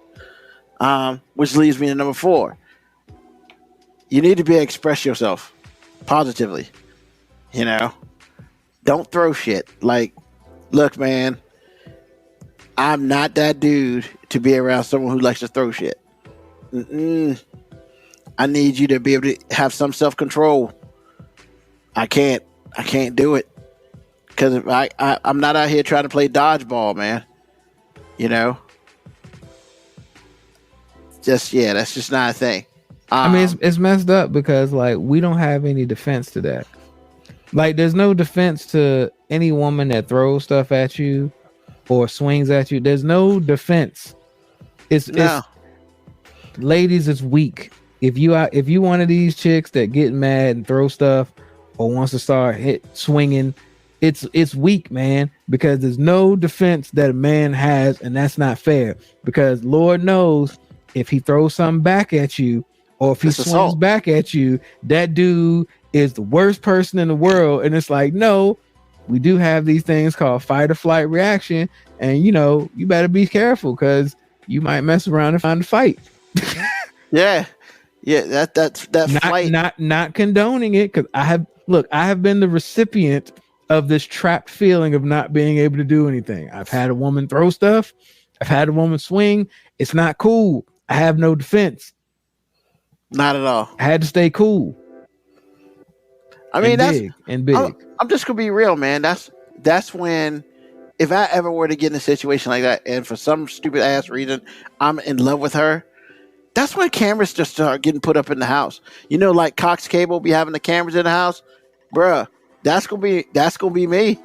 Which leads me to number 4. You need to be able to express yourself positively. Don't throw shit. Like, look, man, I'm not that dude to be around someone who likes to throw shit. I need you to be able to have some self-control. I can't do it because I'm not out here trying to play dodgeball, man. That's just not a thing. I mean, it's messed up because like we don't have any defense to that. Like, there's no defense to any woman that throws stuff at you or swings at you. There's no defense. It's ladies, it's weak. If you one of these chicks that get mad and throw stuff or wants to start swinging, it's weak, man, because there's no defense that a man has, and that's not fair. Because Lord knows if he throws something back at you or if he swings back at you, that dude is the worst person in the world. And it's like, no, we do have these things called fight or flight reaction, and you better be careful because you might mess around and find a fight. Yeah, that's fight. Not condoning it, because I have been the recipient of this trapped feeling of not being able to do anything. I've had a woman throw stuff. I've had a woman swing. It's not cool. I have no defense. Not at all. I had to stay cool. I mean, big. I'm just gonna be real, man. That's when, if I ever were to get in a situation like that, and for some stupid ass reason I'm in love with her, that's when cameras just start getting put up in the house. Like Cox Cable be having the cameras in the house, bruh. That's gonna be me.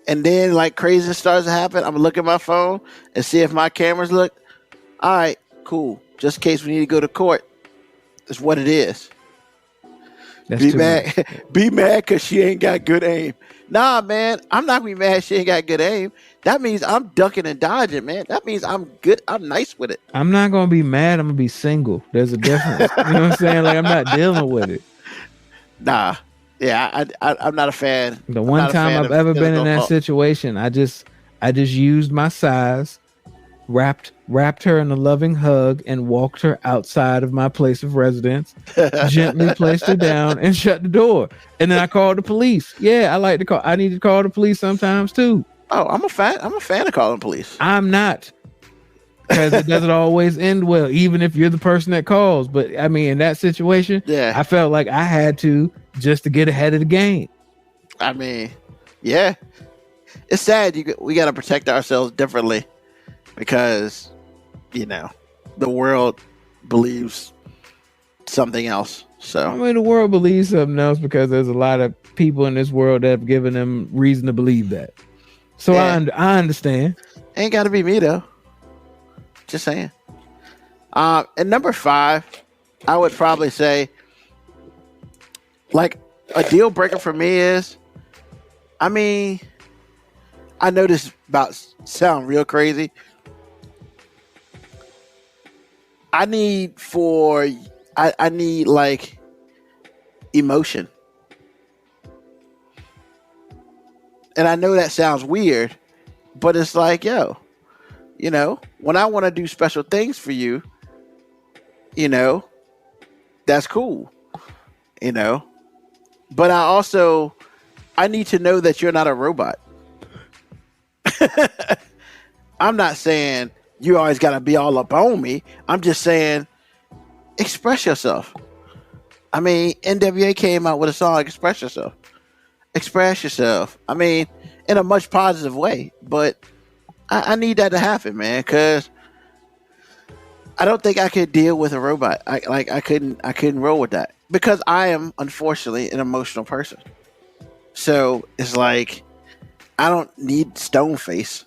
And then like crazy starts to happen, I'm gonna look at my phone and see if my cameras look. All right, cool. Just in case we need to go to court. That's what it is. Be mad because she ain't got good aim. Nah, man, I'm not gonna be mad she ain't got good aim. That means I'm ducking and dodging, man. That means I'm good. I'm nice with it. I'm not gonna be mad. I'm gonna be single. There's a difference. You know what I'm saying? Like, I'm not dealing with it. Nah. Yeah, I'm not a fan. The one time I've ever been in that situation, I just used my size, wrapped her in a loving hug, and walked her outside of my place of residence, gently placed her down, and shut the door. And then I called the police. Yeah, I need to call the police sometimes too. Oh, I'm a fan of calling police. I'm not. because it doesn't always end well, even if you're the person that calls. But I mean, in that situation, Yeah. I felt like I had to just to get ahead of the game. I mean, yeah. It's sad. We got to protect ourselves differently because, the world believes something else. So, I mean, the world believes something else because there's a lot of people in this world that have given them reason to believe that. So yeah. I understand. Ain't got to be me, though. Just saying. And number 5, I would probably say, like, a deal breaker for me is, I mean, I know this about sound real crazy. I need like emotion. And I know that sounds weird, but it's like, yo, when I want to do special things for you, that's cool, but I need to know that you're not a robot. I'm not saying you always got to be all up on me. I'm just saying, express yourself. I mean, NWA came out with a song, Express Yourself. Express yourself. I mean, in a much positive way, but I need that to happen, man, because I don't think I could deal with a robot. I couldn't roll with that because I am, unfortunately, an emotional person. So it's like, I don't need stone face.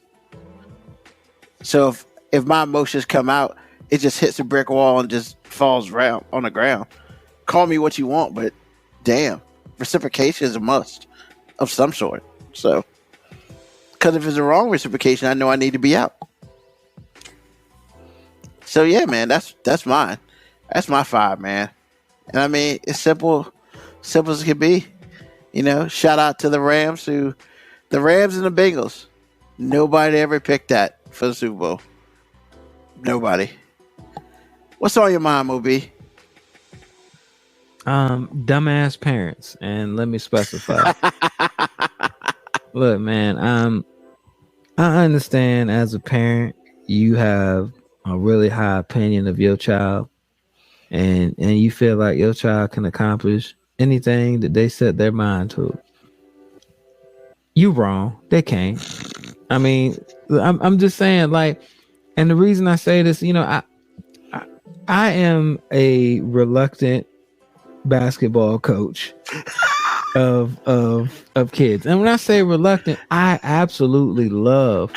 So if my emotions come out, it just hits a brick wall and just falls around on the ground. Call me what you want, but damn, reciprocation is a must of some sort. So, because if it's a wrong reciprocation, I know I need to be out. So yeah, man, that's mine. That's my 5, man. And I mean, it's simple as it can be. Shout out to the Rams and the Bengals. Nobody ever picked that for the Super Bowl. Nobody. What's on your mind, MoeB? Dumbass parents, and let me specify. Look, man, I understand as a parent, you have a really high opinion of your child, and you feel like your child can accomplish anything that they set their mind to. You wrong. They can't. I mean, I'm just saying, like, and the reason I say this, I am a reluctant basketball coach of kids. And when I say reluctant, I absolutely love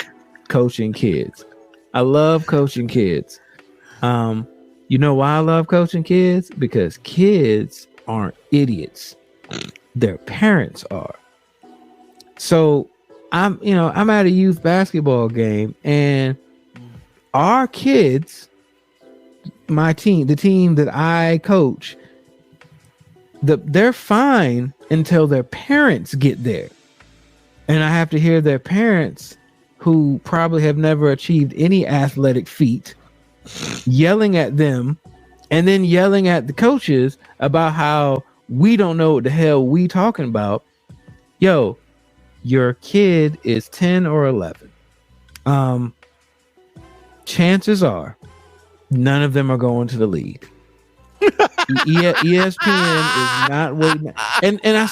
coaching kids. I love coaching kids. You know why I love coaching kids? Because kids aren't idiots. Their parents are. So I'm at a youth basketball game, and our kids, my team, the team that I coach, they're fine until their parents get there. And I have to hear their parents, who probably have never achieved any athletic feat, yelling at them and then yelling at the coaches about how we don't know what the hell we talking about. Yo, your kid is 10 or 11. Chances are none of them are going to the league. ESPN is not waiting. And I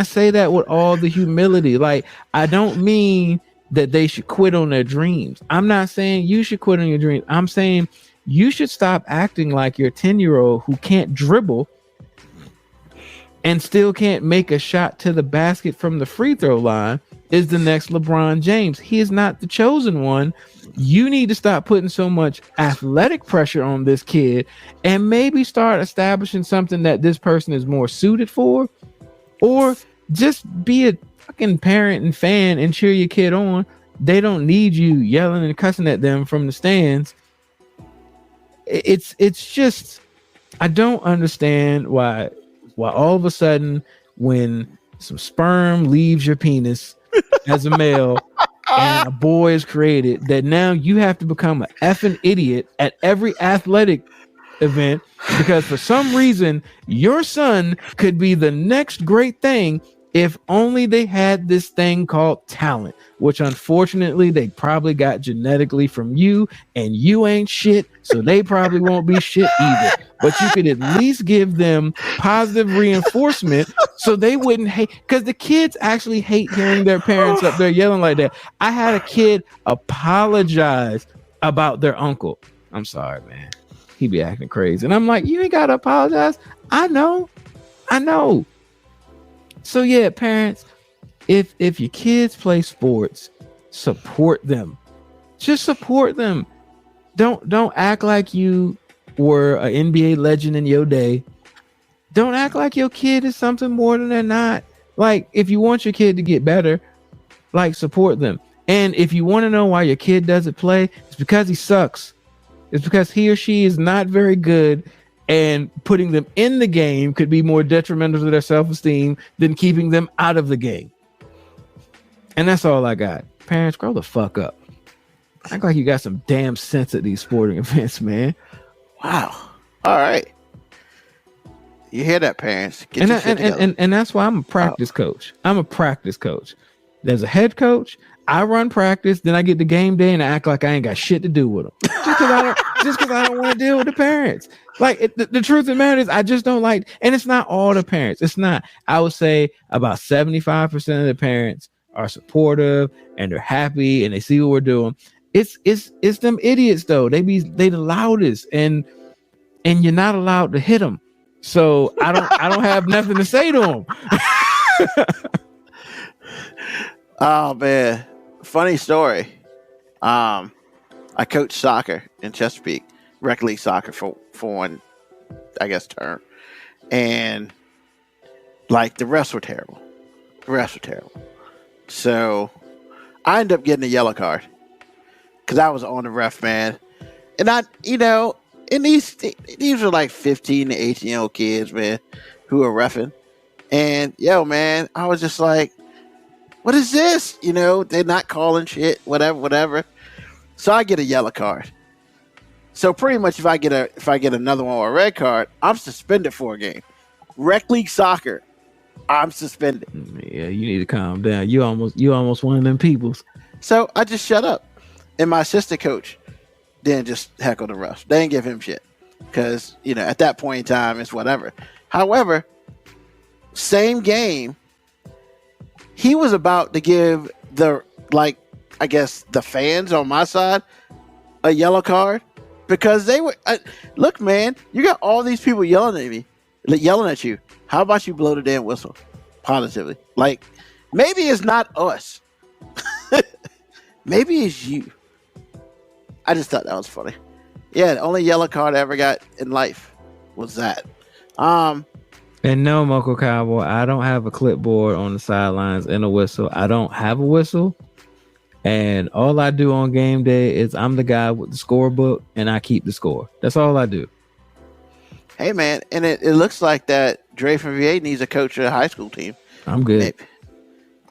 say that with all the humility. Like, I don't mean that they should quit on their dreams. I'm not saying you should quit on your dreams. I'm saying you should stop acting like your 10-year-old who can't dribble and still can't make a shot to the basket from the free throw line is the next LeBron James. He is not the chosen one. You need to stop putting so much athletic pressure on this kid and maybe start establishing something that this person is more suited for, or just be a fucking parent and fan and cheer your kid on. They don't need you yelling and cussing at them from the stands. It's just, I don't understand why all of a sudden when some sperm leaves your penis as a male and a boy is created, that now you have to become an effing idiot at every athletic event because for some reason your son could be the next great thing If only they had this thing called talent, which unfortunately they probably got genetically from you, and you ain't shit, so they probably won't be shit either. But you could at least give them positive reinforcement so they wouldn't hate, because the kids actually hate hearing their parents up there yelling like that. I had a kid apologize about their uncle. I'm sorry, man. He be acting crazy. And I'm like, you ain't gotta apologize. I know. So yeah, parents, if your kids play sports, support them. Just support them. Don't act like you were an NBA legend in your day. Don't act like your kid is something more than they're not. Like, if you want your kid to get better, like, support them. And if you want to know why your kid doesn't play, it's because he sucks. It's because he or she is not very good. And putting them in the game could be more detrimental to their self-esteem than keeping them out of the game. And that's all I got. Parents, grow the fuck up. Act like you got some damn sense at these sporting events, man. Wow. All right. You hear that, parents? And that's why I'm a practice coach. I'm a practice coach. There's a head coach. I run practice, then I get to game day and I act like I ain't got shit to do with them. Just because I don't want to deal with the parents. Like, the truth of the matter is, I just don't like, and it's not all the parents. It's not. I would say about 75% of the parents are supportive and they're happy and they see what we're doing. It's them idiots though. They the loudest, and you're not allowed to hit them. So I don't have nothing to say to them. Oh man, funny story. I coached soccer in Chesapeake, rec league soccer for one, I guess, term, and like the refs were terrible. So I ended up getting a yellow card because I was on the ref, man. And and these were like 15 to 18-year-old kids, man, who were reffing. And yo, man, I was just like, what is this? They're not calling shit, whatever. So I get a yellow card. So pretty much if I get another one or a red card, I'm suspended for a game. Rec league soccer, I'm suspended. Yeah, you need to calm down. You almost one of them peoples. So I just shut up. And my assistant coach didn't just heckle the refs. They didn't give him shit. Because, at that point in time, it's whatever. However, same game, he was about to give the fans on my side a yellow card because they were, look, man, you got all these people yelling at you. How about you blow the damn whistle positively? Like, maybe it's not us. Maybe it's you. I just thought that was funny. Yeah, the only yellow card I ever got in life was that. And no, Moco Cowboy, I don't have a clipboard on the sidelines and a whistle. I don't have a whistle. And all I do on game day is I'm the guy with the scorebook and I keep the score. That's all I do. Hey, man, and it looks like that Dre from VA needs a coach of a high school team. I'm good. Maybe.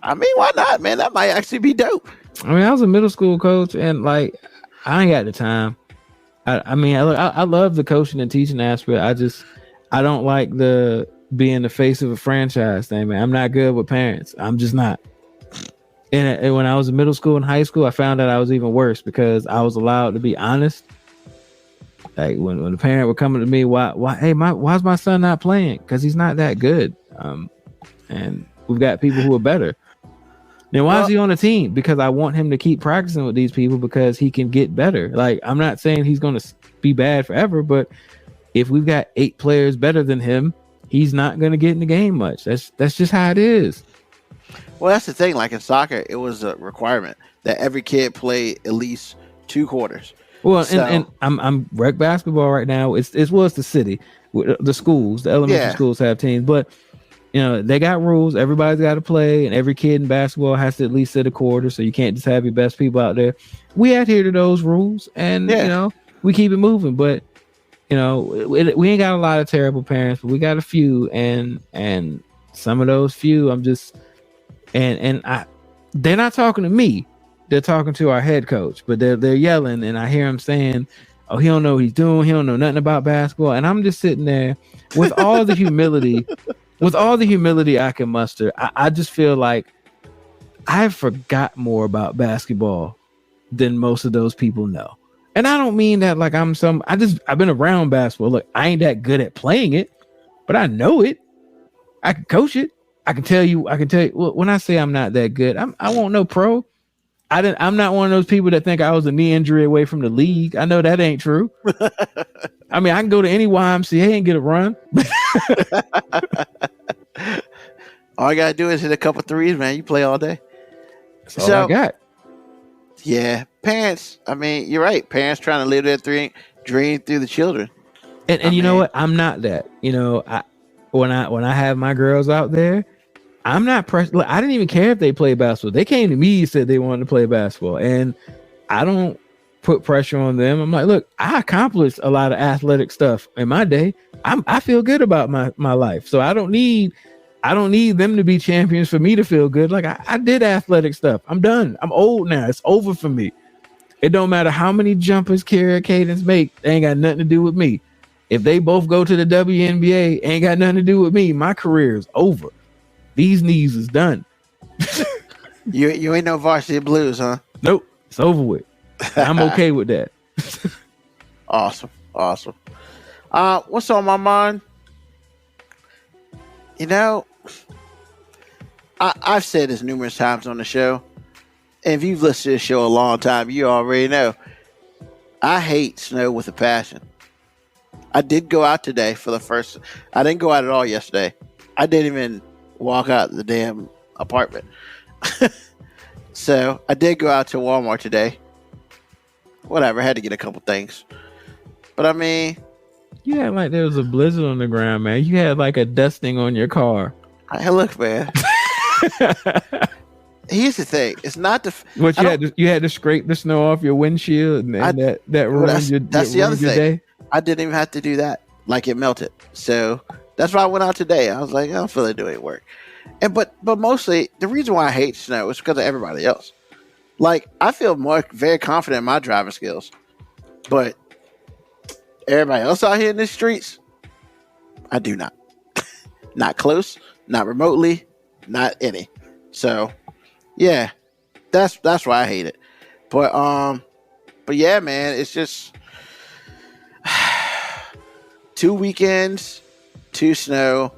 I mean, why not, man? That might actually be dope. I mean, I was a middle school coach and like, I ain't got the time. I love the coaching and teaching aspect. I don't like the being the face of a franchise thing, man. I'm not good with parents. I'm just not. And when I was in middle school and high school, I found out I was even worse because I was allowed to be honest. Like when the parent would come to me, why's my son not playing? Because he's not that good. And we've got people who are better. Then why is he on the team? Because I want him to keep practicing with these people because he can get better. Like, I'm not saying he's going to be bad forever, but if we've got 8 players better than him, he's not going to get in the game much. That's just how it is. Well, that's the thing. Like in soccer, it was a requirement that every kid play at least 2 quarters. Well, so, and I'm rec basketball right now. It's the city, the schools, the elementary schools have teams, but they got rules. Everybody's got to play, and every kid in basketball has to at least sit a quarter. So you can't just have your best people out there. We adhere to those rules, and we keep it moving. But we ain't got a lot of terrible parents, but we got a few, and some of those few, I'm just they're not talking to me. They're talking to our head coach, but they're yelling, and I hear him saying, "Oh, he don't know what he's doing. He don't know nothing about basketball." And I'm just sitting there with all the humility with all the humility I can muster, I just feel like I forgot more about basketball than most of those people know. And I don't mean that like I've been around basketball. Look, I ain't that good at playing it, but I know it. I can coach it. I can tell you. Well, when I say I'm not that good, I won't no pro. I'm not one of those people that think I was a knee injury away from the league. I know that ain't true. I mean, I can go to any YMCA and get a run. All I gotta do is hit a couple threes, man. You play all day. That's all I got. Yeah, parents. I mean, you're right. Parents trying to live their dream through the children. And you know what? I'm not that. You know, when I have my girls out there, I'm not pressed. I didn't even care if they play basketball. They came to me and said they wanted to play basketball, and I don't put pressure on them. I'm like, look, I accomplished a lot of athletic stuff in my day. I feel good about my life, so I don't need them to be champions for me to feel good. Like I did athletic stuff. I'm done. I'm old now. It's over for me. It don't matter how many jumpers Kara Cadence make. They ain't got nothing to do with me. If they both go to the WNBA, ain't got nothing to do with me. My career is over. These knees is done. You ain't no varsity blues, huh? Nope. It's over with. I'm okay with that. Awesome. What's on my mind? You know, I've said this numerous times on the show, and if you've listened to the show a long time, you already know I hate snow with a passion. I did go out today I didn't go out at all yesterday. I didn't even walk out the damn apartment. So I did go out to Walmart today. Whatever, had to get a couple things. But I mean, you had like there was a blizzard on the ground, man. You had like a dusting on your car. Hey, look, man. Here's the thing: it's not the. What you had to scrape the snow off your windshield, and that ruined that's the other thing. Day? I didn't even have to do that; like it melted. So that's why I went out today. I was like, I don't feel like doing work, but mostly the reason why I hate snow is because of everybody else. Like I feel very confident in my driving skills, but everybody else out here in the streets, I do not. Not close, not remotely, not any. So, yeah, that's why I hate it. But yeah, man, it's just 2 weekends, 2 snow,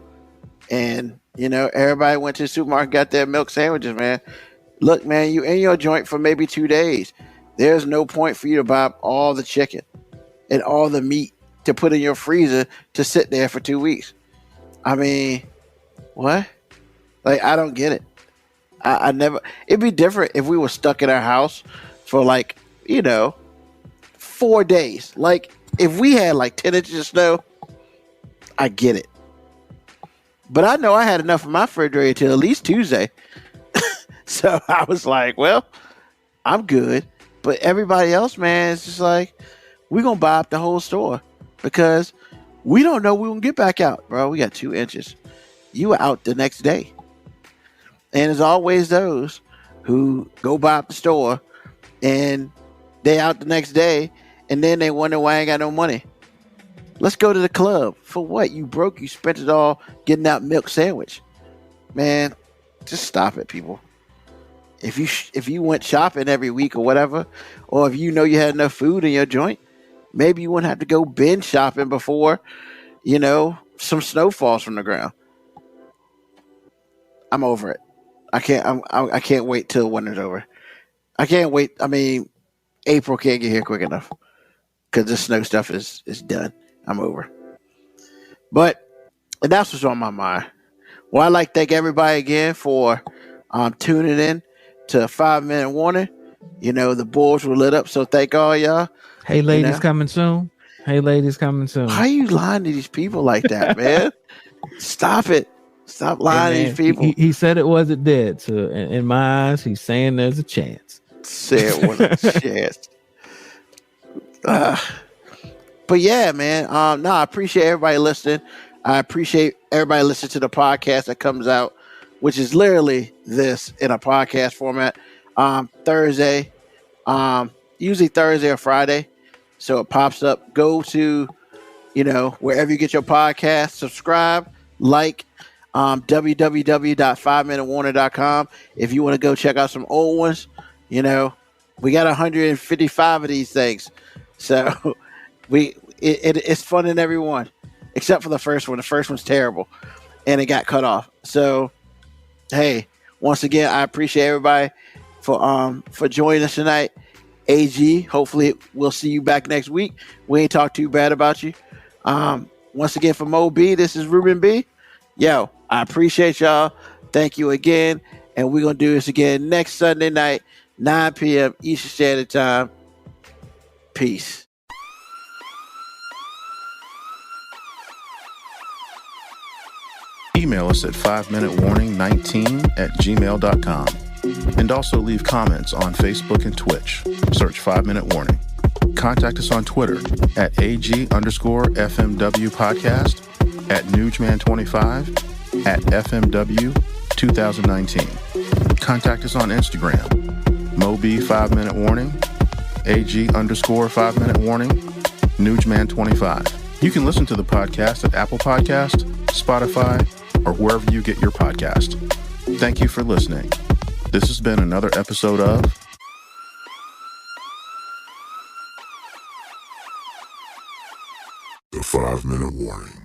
and everybody went to the supermarket, got their milk sandwiches, man. Look, man, you in your joint for maybe 2 days. There's no point for you to buy all the chicken and all the meat to put in your freezer to sit there for 2 weeks. I mean, what? Like, I don't get it. I never. It'd be different if we were stuck in our house for 4 days. Like, if we had 10 inches of snow, I get it. But I know I had enough in my refrigerator till at least Tuesday. So I was like, well, I'm good. But everybody else, man, it's just like, we're going to buy up the whole store because we don't know we're going to get back out, bro. We got 2 inches. You were out the next day. And there's always those who go buy up the store and they out the next day and then they wonder why I ain't got no money. Let's go to the club. For what? You broke. You spent it all getting that milk sandwich. Man, just stop it, people. If you went shopping every week or whatever, or if you had enough food in your joint, maybe you wouldn't have to go binge shopping before, some snow falls from the ground. I'm over it. I can't wait till winter's over. I can't wait. I mean, April can't get here quick enough because the snow stuff is done. I'm over. And that's what's on my mind. Well, I'd like to thank everybody again for tuning in to 5 Minute Warning. The boards were lit up, so thank all y'all. Hey, ladies coming soon. Hey, ladies coming soon. How are you lying to these people like that, man? Stop it. Stop lying to these people. He said it wasn't dead. So in my eyes, he's saying there's a chance. Say it wasn't a chance. But yeah, man. I appreciate everybody listening. I appreciate everybody listening to the podcast that comes out, which is literally this in a podcast format. Thursday, usually Thursday or Friday. So it pops up. Go to, wherever you get your podcast, subscribe, like, www.5minutewarning.com if you want to go check out some old ones. You know, we got 155 of these things. So it's fun in every one, except for the first one. The first one's terrible, and it got cut off. So, hey, once again, I appreciate everybody for joining us tonight. AG, hopefully we'll see you back next week. We ain't talk too bad about you. Once again, for MoeB, this is Ruben B. Yo, I appreciate y'all. Thank you again. And we're going to do this again next Sunday night, 9 p.m. Eastern Standard Time. Peace. Email us at 5minutewarning19@gmail.com. And also leave comments on Facebook and Twitch. Search 5 Minute Warning. Contact us on Twitter at AG_FMW podcast, at Newsman25, at FMW 2019. Contact us on Instagram, MoeB 5 Minute Warning, AG_5 Minute Warning, Newsman25. You can listen to the podcast at Apple Podcast, Spotify, or wherever you get your podcast. Thank you for listening. This has been another episode of The 5 Minute Warning.